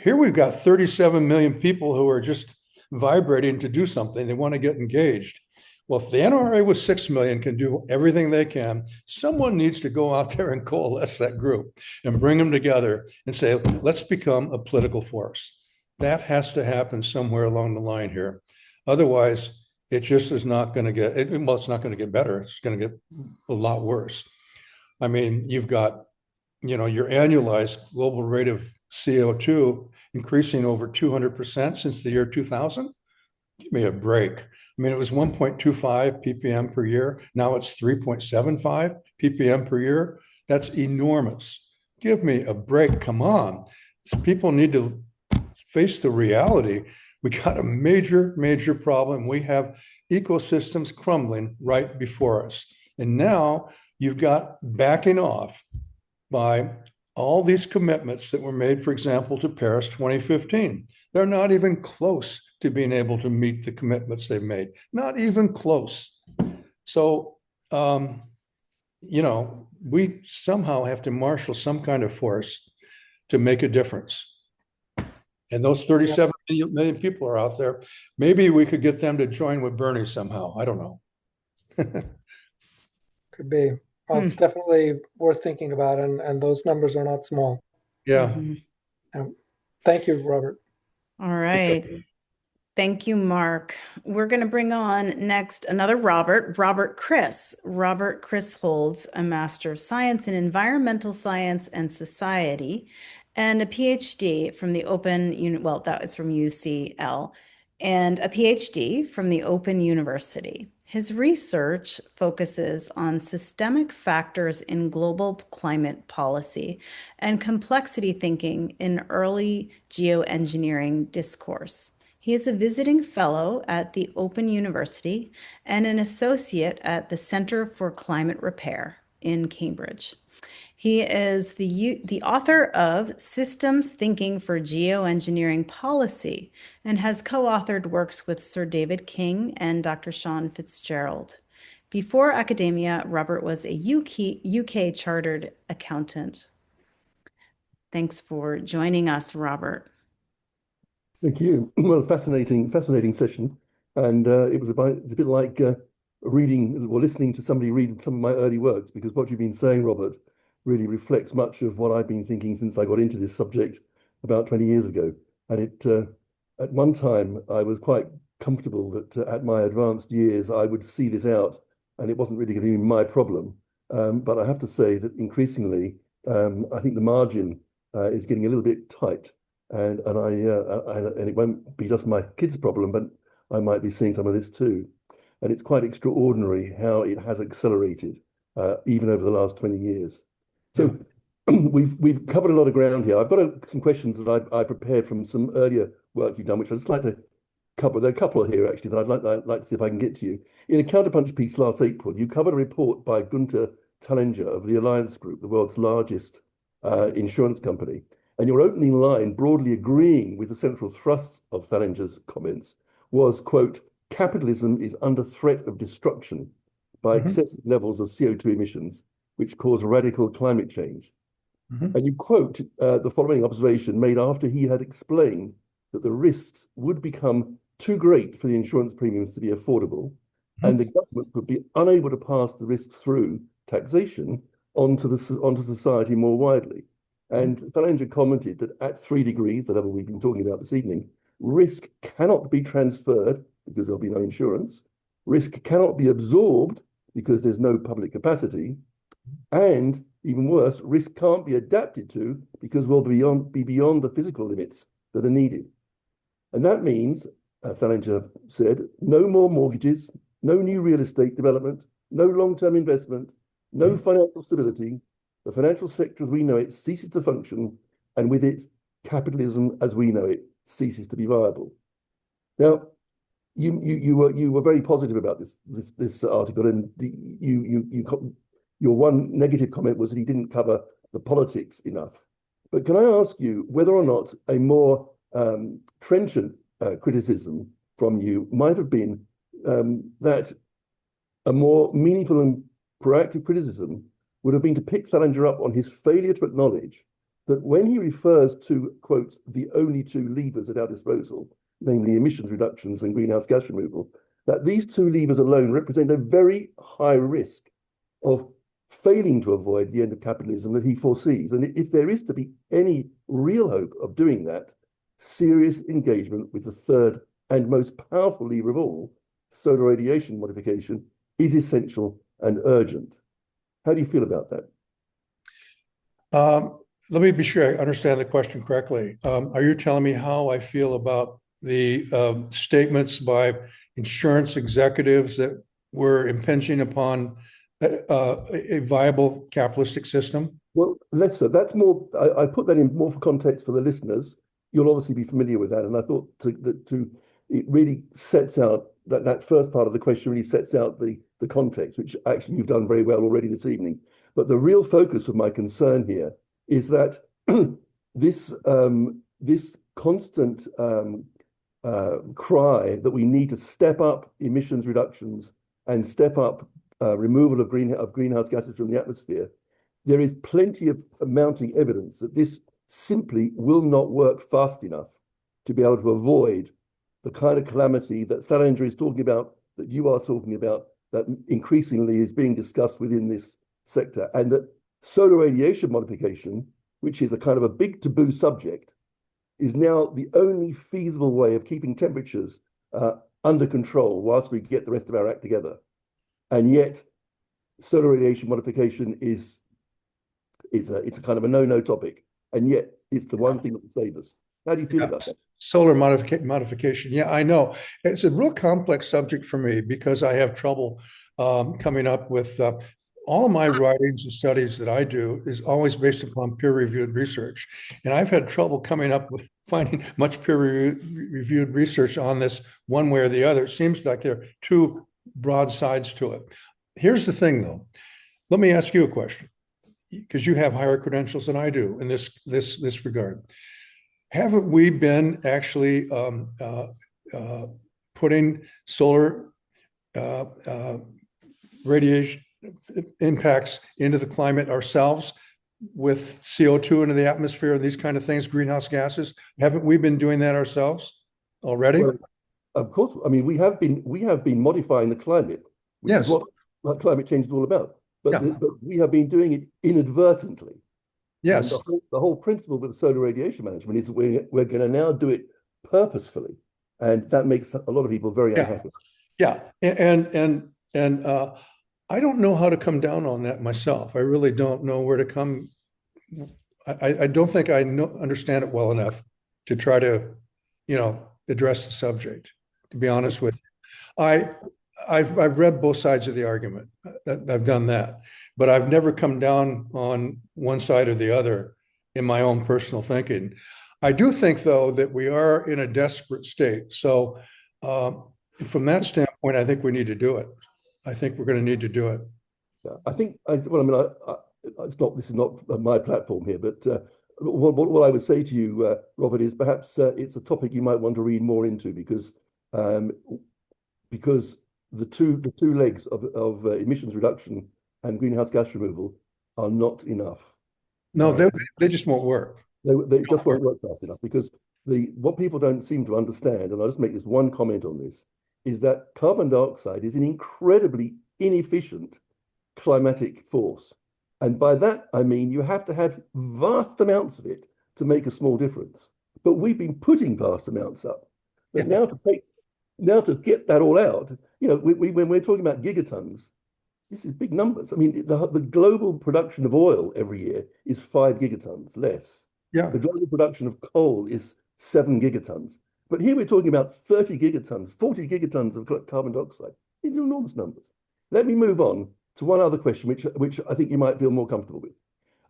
Here we've got 37 million people who are just vibrating to do something. They want to get engaged. Well, if the NRA with 6 million can do everything they can, someone needs to go out there and coalesce that group and bring them together and say, let's become a political force. That has to happen somewhere along the line here. Otherwise, it just is not going to get, well, it's not going to get better. It's going to get a lot worse. I mean, you've got, your annualized global rate of CO2 increasing over 200% since the year 2000. Give me a break. I mean, it was 1.25 ppm per year. Now it's 3.75 ppm per year. That's enormous. Give me a break. Come on. People need to face the reality. We got a major, major problem. We have ecosystems crumbling right before us. And now you've got backing off by all these commitments that were made, for example, to Paris 2015. They're not even close to being able to meet the commitments they've made, not even close. So, we somehow have to marshal some kind of force to make a difference. And those 37 million people are out there. Maybe we could get them to join with Bernie somehow. I don't know. Could be. Well, it's definitely worth thinking about, and those numbers are not small. Yeah. Mhm. Thank you, Robert. All right. Thank you, Mark. We're going to bring on next another Robert Chris. Robert Chris holds a Master of Science in Environmental Science and Society and a PhD from the well, that is from UCL, and a PhD from the Open University. His research focuses on systemic factors in global climate policy and complexity thinking in early geoengineering discourse. He is a visiting fellow at the Open University and an associate at the Center for Climate Repair in Cambridge. He is the author of Systems Thinking for Geoengineering Policy and has co-authored works with Sir David King and Dr. Sean Fitzgerald. Before academia, Robert was a UK chartered accountant. Thanks for joining us, Robert. Thank you. Well, fascinating session, and it's a bit like reading or listening to somebody read some of my early works, because what you've been saying, Robert, really reflects much of what I've been thinking since I got into this subject about 20 years ago. And at one time, I was quite comfortable that at my advanced years, I would see this out, and it wasn't really going to be my problem. But I have to say that increasingly, I think the margin is getting a little bit tight. And it won't be just my kids' problem, but I might be seeing some of this too. And it's quite extraordinary how it has accelerated, even over the last 20 years. So we've covered a lot of ground here. I've got some questions that I prepared from some earlier work you've done, which I'd just like to cover. There are a couple here actually that I'd like to see if I can get to you. In a counterpunch piece last April, you covered a report by Gunther Tallinger of the Alliance Group, the world's largest insurance company. And your opening line, broadly agreeing with the central thrust of Thallinger's comments, was, quote, capitalism is under threat of destruction by excessive levels of CO2 emissions, which cause radical climate change. And you quote the following observation made after he had explained that the risks would become too great for the insurance premiums to be affordable, and the government would be unable to pass the risks through taxation onto society more widely. And Thallinger commented that at 3 degrees, the level we've been talking about this evening, risk cannot be transferred because there'll be no insurance. Risk cannot be absorbed because there's no public capacity. And even worse, risk can't be adapted to because we'll be beyond the physical limits that are needed. And that means, Thallinger said, no more mortgages, no new real estate development, no long-term investment, no financial stability. The financial sector as we know it ceases to function, and with it, capitalism as we know it ceases to be viable. Now, you were very positive about this article, and your one negative comment was that he didn't cover the politics enough. But can I ask you whether or not a more trenchant criticism from you might have been that a more meaningful and proactive criticism would have been to pick Thallinger up on his failure to acknowledge that when he refers to, quote, the only two levers at our disposal, namely emissions reductions and greenhouse gas removal, that these two levers alone represent a very high risk of failing to avoid the end of capitalism that he foresees. And if there is to be any real hope of doing that, serious engagement with the third and most powerful lever of all, solar radiation modification, is essential and urgent. How do you feel about that? Let me be sure I understand the question correctly. Are you telling me how I feel about the statements by insurance executives that were impinging upon a viable capitalistic system? Well, less so. That's more, I put that in more for context for the listeners. You'll obviously be familiar with that. And I thought it really sets out that first part of the question really sets out the context, which actually you've done very well already this evening. But the real focus of my concern here is that this constant cry that we need to step up emissions reductions and step up removal of greenhouse gases from the atmosphere, there is plenty of mounting evidence that this simply will not work fast enough to be able to avoid the kind of calamity that Thallinger is talking about, that you are talking about, that increasingly is being discussed within this sector. And that solar radiation modification, which is a kind of a big taboo subject, is now the only feasible way of keeping temperatures under control whilst we get the rest of our act together. And yet, solar radiation modification is it's a kind of a no-no topic, and yet it's the one thing that will save us. How do you feel about that? Solar modification. Yeah, I know. It's a real complex subject for me because I have trouble coming up with all of my writings and studies that I do is always based upon peer-reviewed research. And I've had trouble coming up with finding much peer-reviewed research on this one way or the other. It seems like there are two broad sides to it. Here's the thing, though. Let me ask you a question, because you have higher credentials than I do in this regard. Haven't we been actually putting solar radiation impacts into the climate ourselves with CO2 into the atmosphere and these kind of things, greenhouse gases? Haven't we been doing that ourselves already? Well, of course. I mean, we have been modifying the climate, which Yes. is what climate change is all about. But, Yeah. but we have been doing it inadvertently. Yes. And the whole principle with the solar radiation management is that we're going to now do it purposefully, and that makes a lot of people very unhappy. Yeah, and I don't know how to come down on that myself. I really don't know where to come. I don't think I understand it well enough to try to, address the subject. To be honest with you, I've read both sides of the argument. I've done that, but I've never come down on one side or the other in my own personal thinking. I do think, though, that we are in a desperate state. So from that standpoint, I think we need to do it. I think we're going to need to do it. Yeah, I think, this is not my platform here, but what I would say to you, Robert, is perhaps it's a topic you might want to read more into because the two legs of emissions reduction and greenhouse gas removal are not enough. No, they just won't work. They just won't work fast enough because what people don't seem to understand, and I'll just make this one comment on this, is that carbon dioxide is an incredibly inefficient climatic force. And by that, I mean you have to have vast amounts of it to make a small difference. But we've been putting vast amounts up. But now to get that all out, when we're talking about gigatons, this is big numbers. I mean, the global production of oil every year is 5 gigatons less. Yeah. The global production of coal is 7 gigatons. But here we're talking about 30 gigatons, 40 gigatons of carbon dioxide. These are enormous numbers. Let me move on to one other question, which I think you might feel more comfortable with.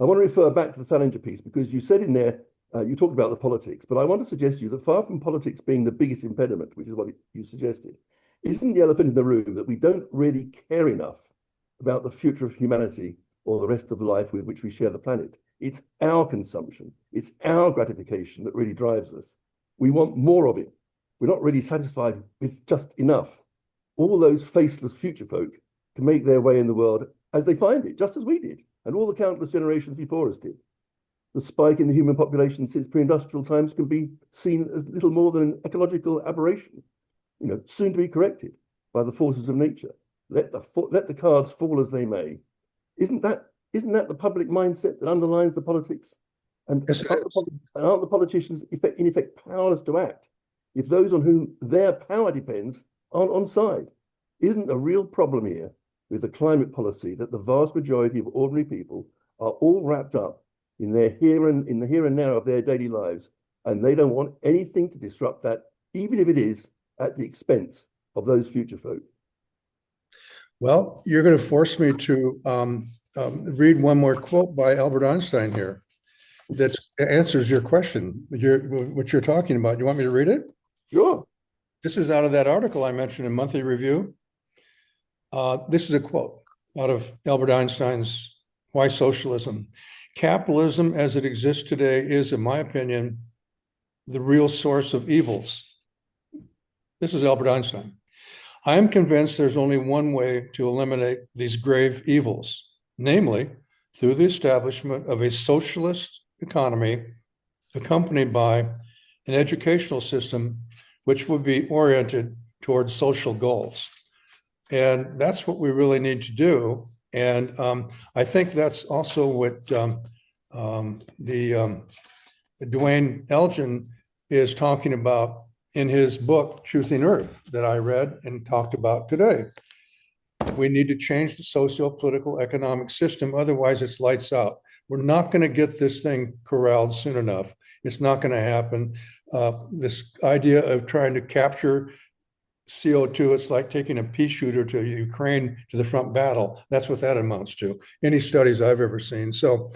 I want to refer back to the Thallinger piece because you said in there, you talked about the politics, but I want to suggest to you that far from politics being the biggest impediment, which is what you suggested, isn't the elephant in the room that we don't really care enough about the future of humanity or the rest of life with which we share the planet. It's our consumption, it's our gratification that really drives us. We want more of it. We're not really satisfied with just enough. All those faceless future folk can make their way in the world as they find it, just as we did, and all the countless generations before us did. The spike in the human population since pre-industrial times can be seen as little more than an ecological aberration, soon to be corrected by the forces of nature. Let the cards fall as they may. Isn't that the public mindset that underlines the politics? And yes, aren't the politicians in effect powerless to act if those on whom their power depends aren't on side? Isn't a real problem here with the climate policy that the vast majority of ordinary people are all wrapped up in the here and now of their daily lives, and they don't want anything to disrupt that, even if it is at the expense of those future folk? Well, you're going to force me to read one more quote by Albert Einstein here that answers your question, what you're talking about. You want me to read it? Sure. This is out of that article I mentioned in Monthly Review. This is a quote out of Albert Einstein's Why Socialism? Capitalism as it exists today is, in my opinion, the real source of evils. This is Albert Einstein. I am convinced there's only one way to eliminate these grave evils, namely through the establishment of a socialist economy accompanied by an educational system which would be oriented towards social goals. And that's what we really need to do. And I think that's also what Dwayne Elgin is talking about in his book, Choosing Earth, that I read and talked about today. We need to change the socio-political economic system, otherwise it's lights out. We're not going to get this thing corralled soon enough. It's not going to happen. This idea of trying to capture CO2, it's like taking a pea shooter to Ukraine to the front battle. That's what that amounts to. Any studies I've ever seen. So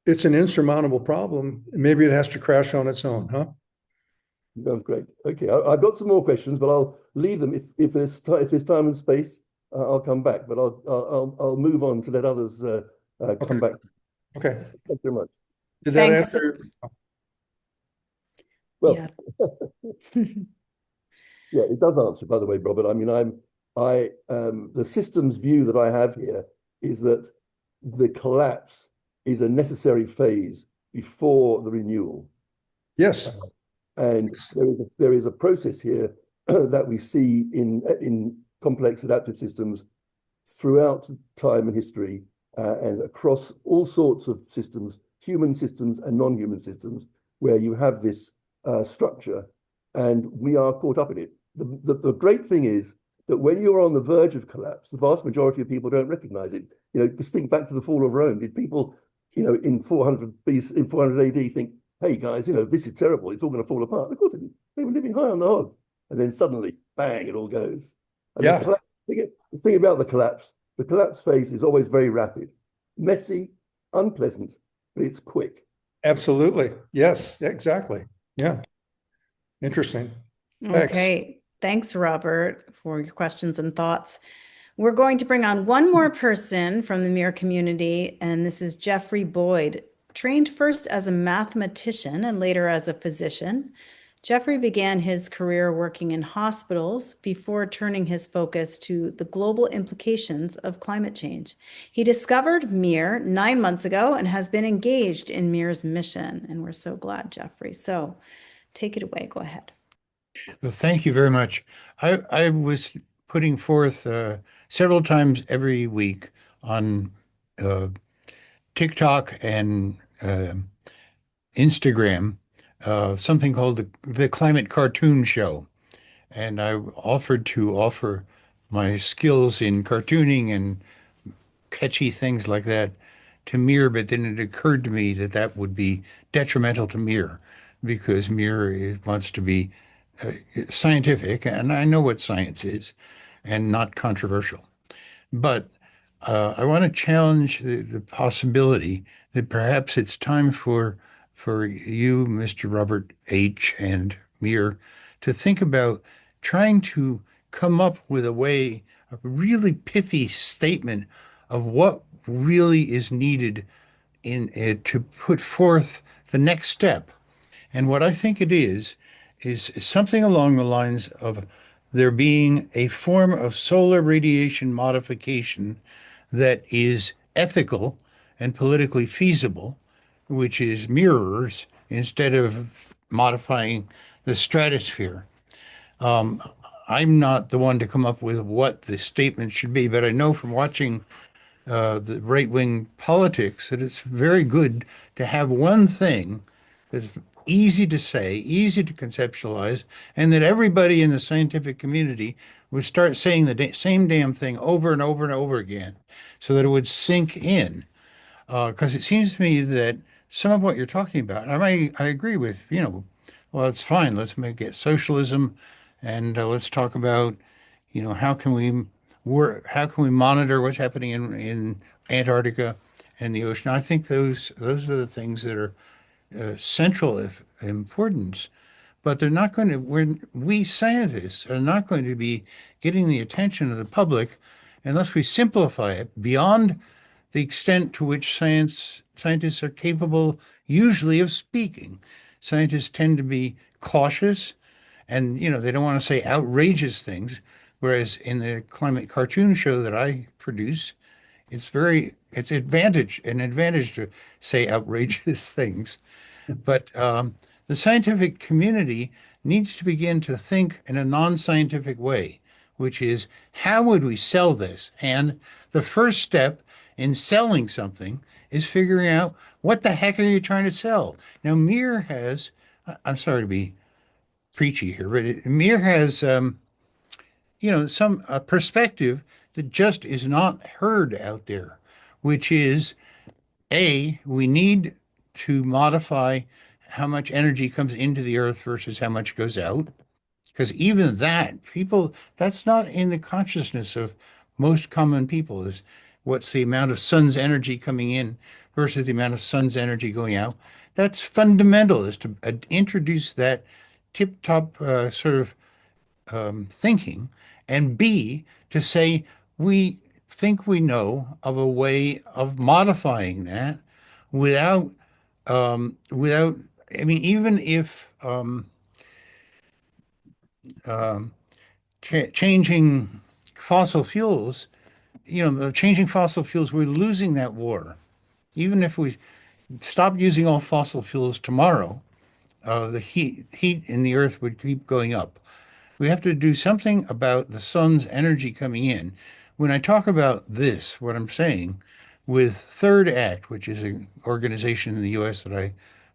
it's an insurmountable problem. Maybe it has to crash on its own, huh? Oh, great. Okay, I've got some more questions, but I'll leave them if there's time and space. I'll come back, but I'll move on to let others come back. Okay. Thank you very much. Did that Thanks. answer? Well, Yeah. yeah, it does answer, by the way, Robert. I mean, the systems view that I have here is that the collapse is a necessary phase before the renewal. Yes. And there is a process here that we see in complex adaptive systems throughout time and history, and across all sorts of systems, human systems and non-human systems, where you have this structure, and we are caught up in it. The great thing is that when you're on the verge of collapse, the vast majority of people don't recognize it. You know, just think back to the fall of Rome. Did people, in 400 BC, in 400 AD think, hey guys, this is terrible, it's all going to fall apart? Of course it didn't. They were living high on the hog. And then suddenly, bang, it all goes. And yeah. The thing about the collapse phase is always very rapid, messy, unpleasant, but it's quick. Absolutely. Yes, exactly. Yeah. Interesting. Thanks. Okay. Thanks, Robert, for your questions and thoughts. We're going to bring on one more person from the MEER community, and this is Jeffrey Boyd. Trained first as a mathematician and later as a physician, Jeffrey began his career working in hospitals before turning his focus to the global implications of climate change. He discovered MEER 9 months ago and has been engaged in MEER's mission, and we're so glad, Jeffrey. So take it away. Go ahead. Well, thank you very much. I was putting forth several times every week on TikTok and Instagram something called the Climate Cartoon Show. And I offered to offer my skills in cartooning and catchy things like that to MEER, but then it occurred to me that that would be detrimental to MEER because MEER wants to be scientific, and I know what science is, and not controversial. But I want to challenge the possibility that perhaps it's time for you, Mr. Robert H. and MEER, to think about trying to come up with a way, a really pithy statement of what really is needed in to put forth the next step. And what I think it is something along the lines of there being a form of solar radiation modification that is ethical and politically feasible, which is mirrors instead of modifying the stratosphere. I'm not the one to come up with what the statement should be, but I know from watching the right-wing politics that it's very good to have one thing that's easy to say, easy to conceptualize, and that everybody in the scientific community would start saying the same damn thing over and over and over again so that it would sink in. Because it seems to me that some of what you're talking about, I agree with, well, it's fine. Let's make it socialism and let's talk about, how can we monitor what's happening in Antarctica and the ocean? I think those are the things that are central of importance, but they're not going to, we scientists are not going to be getting the attention of the public unless we simplify it beyond the extent to which scientists are capable usually of speaking. Scientists tend to be cautious and, they don't want to say outrageous things. Whereas in the climate cartoon show that I produce, it's an advantage to say outrageous things. But the scientific community needs to begin to think in a non-scientific way, which is how would we sell this? And the first step in selling something is figuring out what the heck are you trying to sell? Now, MEER has I'm sorry to be preachy here, but MEER has, some perspective that just is not heard out there, which is we need to modify how much energy comes into the earth versus how much goes out. Because even that, people, that's not in the consciousness of most common people is what's the amount of sun's energy coming in versus the amount of sun's energy going out. That's fundamental is to introduce that tip-top sort of thinking, and B, to say we think we know of a way of modifying that without, without, I mean, even if changing fossil fuels, changing fossil fuels, we're losing that war. Even if we stop using all fossil fuels tomorrow, the heat in the earth would keep going up. We have to do something about the sun's energy coming in. When I talk about this, what I'm saying with Third Act, which is an organization in the US that I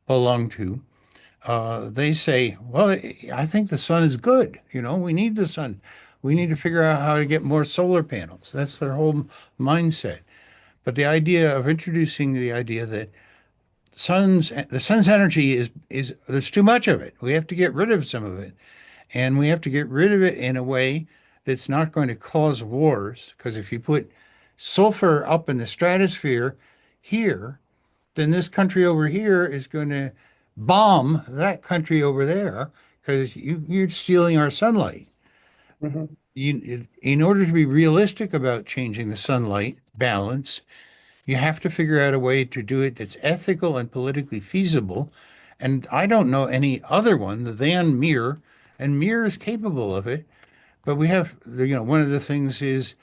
belong to, they say, well, I think the sun is good. We need the sun. We need to figure out how to get more solar panels. That's their whole mindset. But the idea of introducing the idea that the sun's energy is there's too much of it. We have to get rid of some of it. And we have to get rid of it in a way that's not going to cause wars. Because if you put sulfur up in the stratosphere here, then this country over here is going to bomb that country over there because you're stealing our sunlight. Mhm. In order to be realistic about changing the sunlight balance, you have to figure out a way to do it that's ethical and politically feasible. And I don't know any other one than MEER, and MEER is capable of it. But we have, one of the things is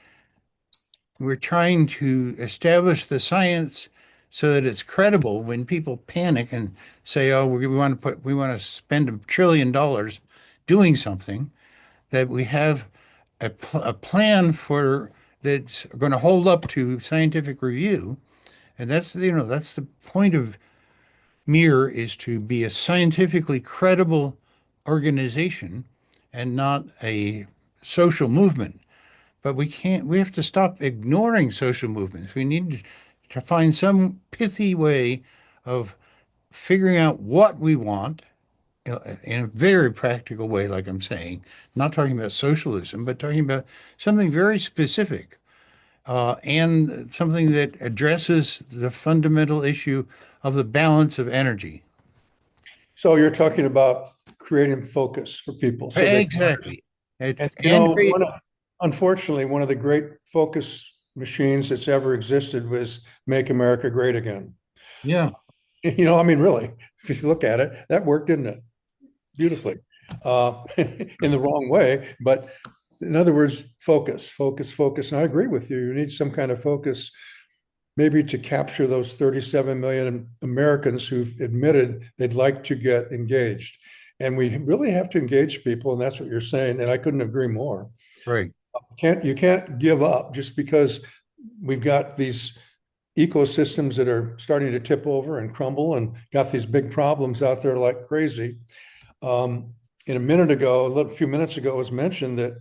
we're trying to establish the science so that it's credible when people panic and say, "Oh, we want to spend $1 trillion doing something." That we have a plan for that's going to hold up to scientific review, and that's the point of MEER is to be a scientifically credible organization and not a social movement. But we have to stop ignoring social movements. We need to find some pithy way of figuring out what we want in a very practical way, like I'm saying, not talking about socialism, but talking about something very specific and something that addresses the fundamental issue of the balance of energy. So you're talking about creating focus for people. So they, Exactly. and Create. unfortunately, one of the great focus machines that's ever existed was Make America Great Again. Yeah. I mean, really, if you look at it, that worked, didn't it? Beautifully, in the wrong way. But in other words, focus, focus, focus. And I agree with you. You need some kind of focus, maybe to capture those 37 million Americans who've admitted they'd like to get engaged. And we really have to engage people, and that's what you're saying. And I couldn't agree more. Right. You can't give up just because we've got these ecosystems that are starting to tip over and crumble and got these big problems out there like crazy. In a few minutes ago, it was mentioned that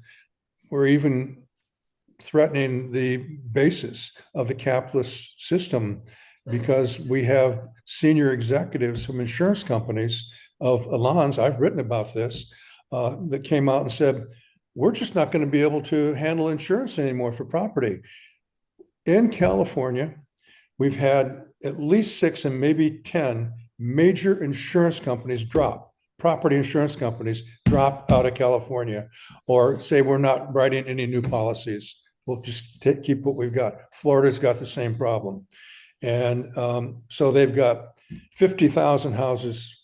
we're even threatening the basis of the capitalist system because we have senior executives from insurance companies of Allianz, I've written about this, that came out and said, we're just not going to be able to handle insurance anymore for property. In California, we've had at least 6 and maybe 10 major insurance companies property insurance companies drop out of California or say we're not writing any new policies. We'll just keep what we've got. Florida's got the same problem. And so they've got 50,000 houses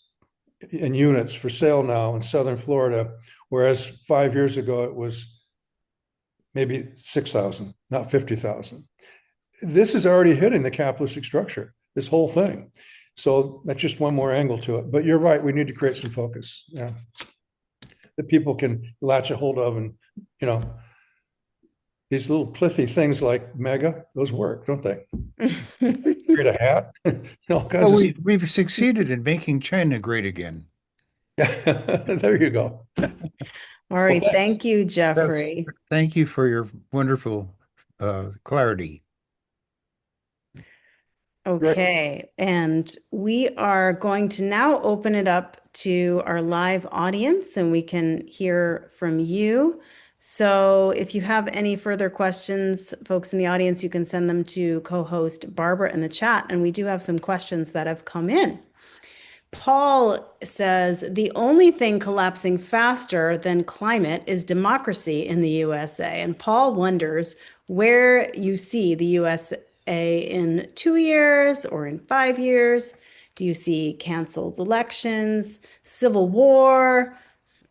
in units for sale now in Southern Florida, whereas 5 years ago it was maybe 6,000, not 50,000. This is already hitting the capitalistic structure, this whole thing. So that's just one more angle to it. But you're right, we need to create some focus. Yeah. That people can latch a hold of, and these little plithy things like mega, those work, don't they? Create a hat, all kinds Well, of we've succeeded in making China great again. There you go. All Well, right. thanks. Thank you, Yes. Jeffrey. Thank you for your wonderful clarity. Great. Okay, and we are going to now open it up to our live audience and we can hear from you. So if you have any further questions, folks in the audience, you can send them to co-host Barbara in the chat. And we do have some questions that have come in. Paul says the only thing collapsing faster than climate is democracy in the USA. And Paul wonders where you see the USA in 2 years or in 5 years. Do you see canceled elections, civil war?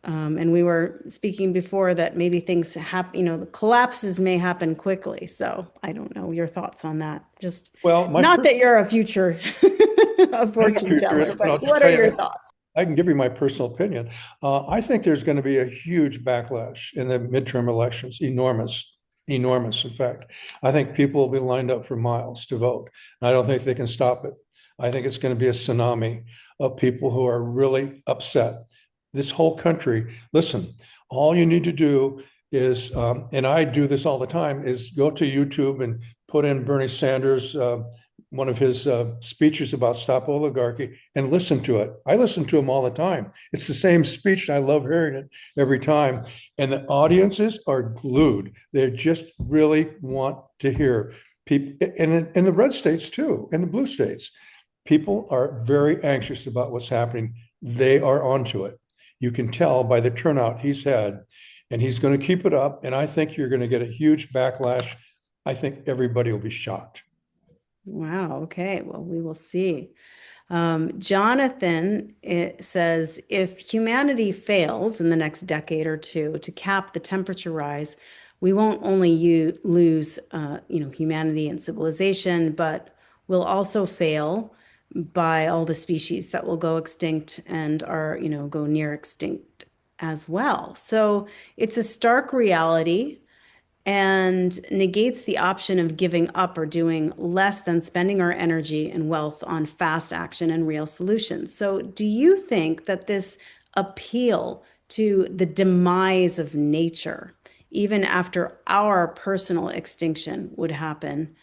And we were speaking before that maybe things happen, the collapses may happen quickly. So I don't know your thoughts on that. Just Well, not that you're a future a I'm not fortune teller, futurist, but I'll but just what tell are you, your thoughts? I can give you my personal opinion. I think there's going to be a huge backlash in the midterm elections, enormous, enormous. In fact, I think people will be lined up for miles to vote. I don't think they can stop it. I think it's going to be a tsunami of people who are really upset. This whole country, listen, all you need to do is, and I do this all the time, is go to YouTube and put in Bernie Sanders, one of his speeches about stop oligarchy, and listen to it. I listen to him all the time. It's the same speech, and I love hearing it every time. And the audiences are glued. They just really want to hear people, and in the red states too, in the blue states, people are very anxious about what's happening. They are onto it. You can tell by the turnout he's had, and he's going to keep it up. And I think you're going to get a huge backlash. I think everybody will be shocked. Wow. Okay. Well, we will see. Jonathan says if humanity fails in the next decade or two to cap the temperature rise, we won't only lose, humanity and civilization, but we'll also fail by all the species that will go extinct and are, go near extinct as well. So it's a stark reality and negates the option of giving up or doing less than spending our energy and wealth on fast action and real solutions. So, do you think that this appeal to the demise of nature, even after our personal extinction would happen,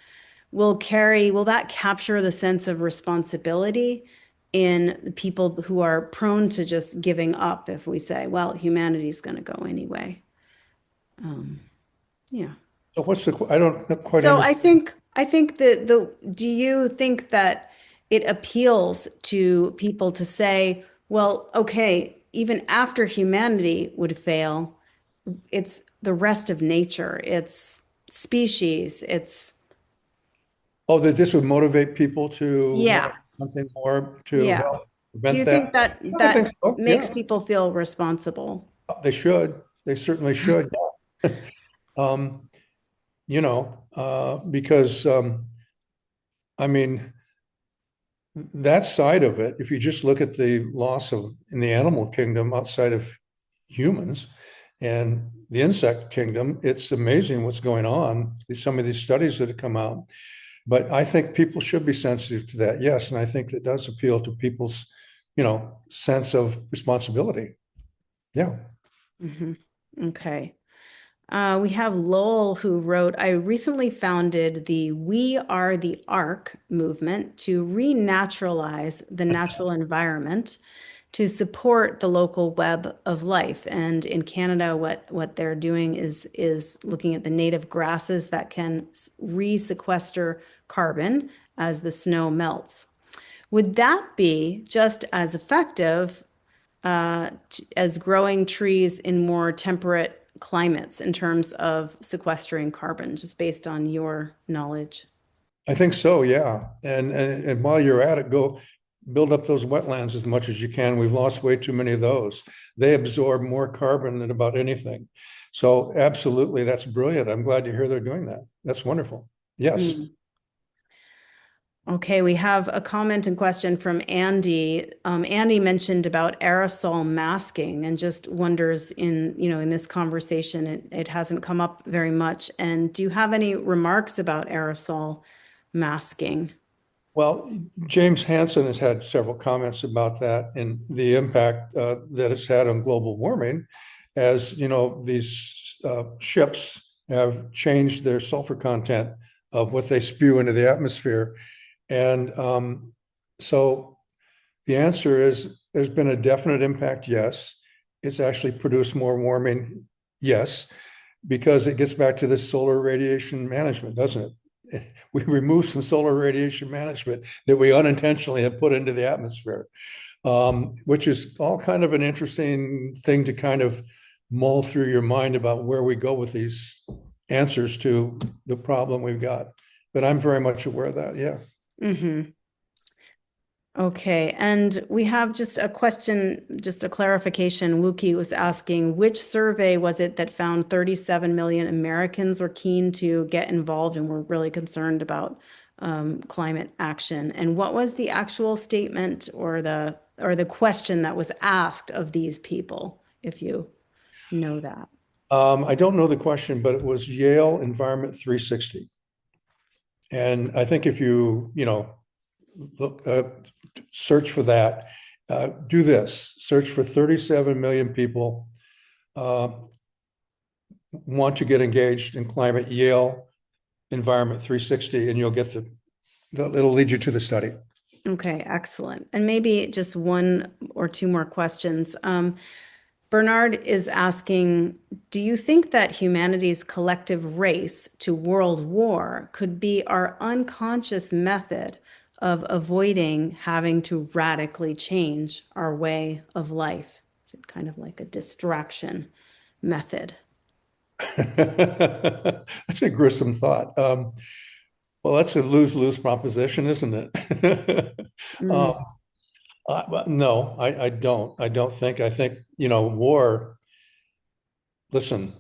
will that capture the sense of responsibility in the people who are prone to just giving up if we say, well, humanity's going to go anyway? Yeah. So I don't quite So understand. I think that do you think that it appeals to people to say, well, okay, even after humanity would fail, it's the rest of nature, it's species, it's Oh, that this would motivate people to want yeah, something more to yeah. help Do prevent you that. think that I think that so. makes Yeah, people feel responsible? they should. They certainly should. Um, because I mean, that side of it, if you just look at the loss of in the animal kingdom outside of humans and the insect kingdom, it's amazing what's going on. Some of these studies that have come out. But I think people should be sensitive to that, yes. And I think that does appeal to people's, sense of responsibility. Yeah. Hmm. Okay. We have Lowell who wrote, I recently founded the We Are the Ark movement to renaturalize the natural environment to support the local web of life. And in Canada, what they're doing is looking at the native grasses that can re-sequester carbon as the snow melts. Would that be just as effective as growing trees in more temperate climates in terms of sequestering carbon, just based on your knowledge? I think so, yeah. And while you're at it, go build up those wetlands as much as you can. We've lost way too many of those. They absorb more carbon than about anything. So absolutely, that's brilliant. I'm glad to hear they're doing that. That's wonderful. Yes. Mm. Okay, we have a comment and question from Andy. Andy mentioned about aerosol masking and just wonders in this conversation, it hasn't come up very much. And do you have any remarks about aerosol masking? Well, James Hansen has had several comments about that and the impact that it's had on global warming. As you know, these ships have changed their sulfur content of what they spew into the atmosphere. And so the answer is there's been a definite impact, yes. It's actually produced more warming, yes, because it gets back to this solar radiation management, doesn't it? We remove some solar radiation management that we unintentionally have put into the atmosphere, which is all kind of an interesting thing to kind of mull through your mind about where we go with these answers to the problem we've got. But I'm very much aware of that, yeah. Mm-hmm. Okay, and we have just a question, just a clarification. Wookie was asking, which survey was it that found 37 million Americans were keen to get involved and were really concerned about climate action? And what was the actual statement or the question that was asked of these people, if you know that? I don't know the question, but it was Yale Environment 360. And I think if you look, search for that, do this, search for 37 million people want to get engaged in climate, Yale Environment 360, and you'll get it'll lead you to the study. Okay, excellent. And maybe just one or two more questions. Bernard is asking, do you think that humanity's collective race to world war could be our unconscious method of avoiding having to radically change our way of life? Is it kind of like a distraction method? That's a gruesome thought. Well, that's a lose-lose proposition, isn't it? Mm, No, I don't. I don't think. I think, war, listen,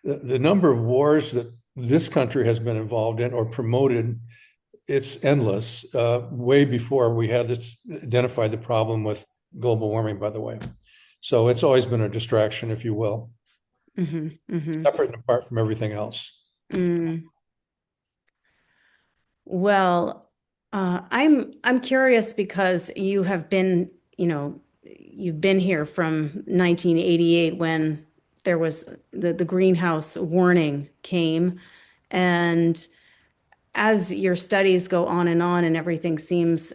the number of wars that this country has been involved in or promoted, it's endless, way before we had this identified the problem with global warming, by the way. So it's always been a distraction, if you will, separate and apart from everything else. mm. Well, I'm curious because you have been, you've been here from 1988 when there was the greenhouse warning came, and as your studies go on and everything seems,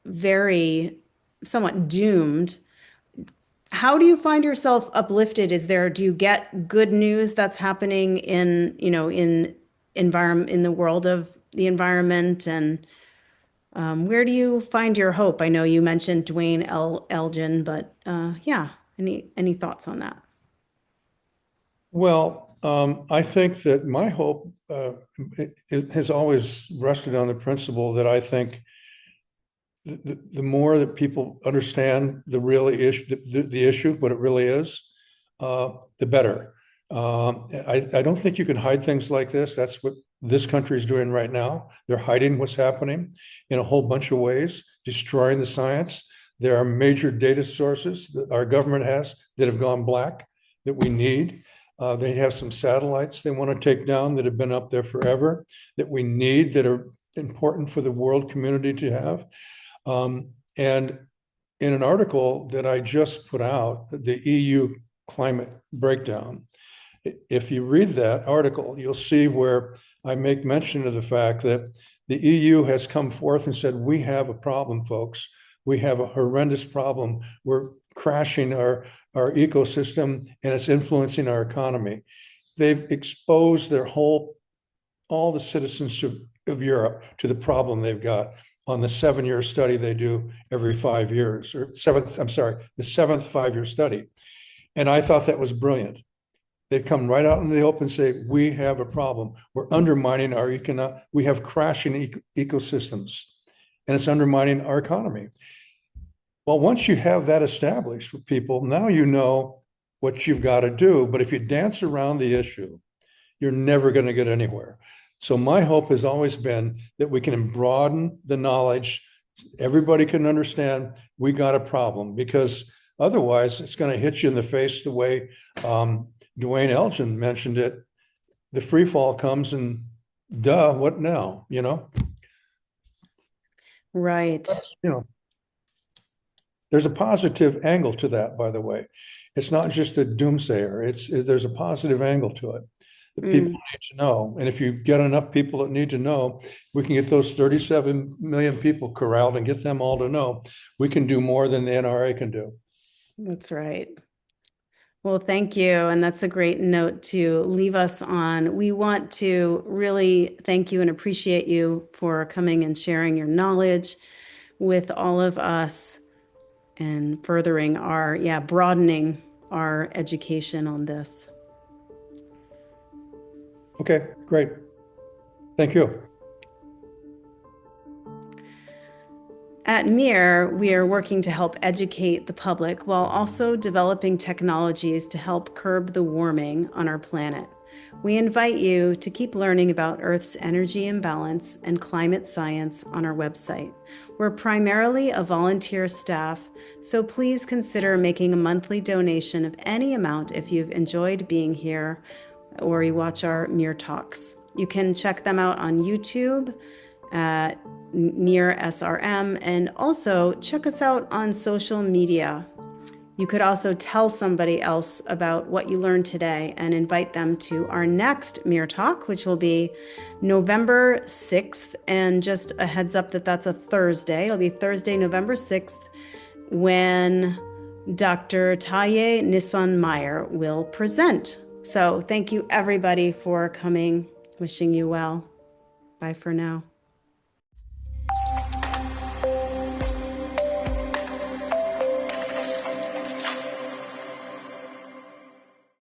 very somewhat doomed. How do you find yourself uplifted? Do you get good news that's happening in environment, in the world of the environment? And where do you find your hope? I know you mentioned Dwayne Elgin, but yeah, any thoughts on that? Well, I think that my hope has always rested on the principle that I think the more that people understand the real issue, the issue, what it really is, the better. I don't think you can hide things like this. That's what this country is doing right now. They're hiding what's happening in a whole bunch of ways, destroying the science. There are major data sources that our government has that have gone black that we need. They have some satellites they want to take down that have been up there forever that we need, that are important for the world community to have. And in an article that I just put out, the EU climate breakdown, if you read that article, you'll see where I make mention of the fact that the EU has come forth and said, we have a problem, folks. We have a horrendous problem. We're crashing our ecosystem and it's influencing our economy. They've exposed all the citizens of Europe to the problem they've got on the 7-year study they do every 5 years, or the 7th 5-year study. And I thought that was brilliant. They'd come right out in the open and say, we have a problem. We're undermining our we have crashing ecosystems, and it's undermining our economy. Well, once you have that established with people, now you know what you've got to do. But if you dance around the issue, you're never going to get anywhere. So my hope has always been that we can broaden the knowledge. Everybody can understand we got a problem, because otherwise it's going to hit you in the face the way Dwayne Elgin mentioned it. The free fall comes and duh, what now, Right. You know, there's a positive angle to that, by the way. It's not just a doomsayer. There's a positive angle to it that people need to know. And if you get enough people that need to know, we can get those 37 million people corralled and get them all to know. We can do more than the NRA can do. That's right. Well, thank you. And that's a great note to leave us on. We want to really thank you and appreciate you for coming and sharing your knowledge with all of us and furthering broadening our education on this. Okay, great. Thank you. At MEER, we are working to help educate the public while also developing technologies to help curb the warming on our planet. We invite you to keep learning about Earth's energy imbalance and climate science on our website. We're primarily a volunteer staff, so please consider making a monthly donation of any amount if you've enjoyed being here or you watch our MEER Talks. You can check them out on YouTube at MEER SRM, and also check us out on social media. You could also tell somebody else about what you learned today and invite them to our next MEER Talk, which will be November 6th. And just a heads up that that's a Thursday. It'll be Thursday, November 6th, when Dr. Taye Nissan-Meyer will present. So thank you everybody for coming. Wishing you well. Bye for now.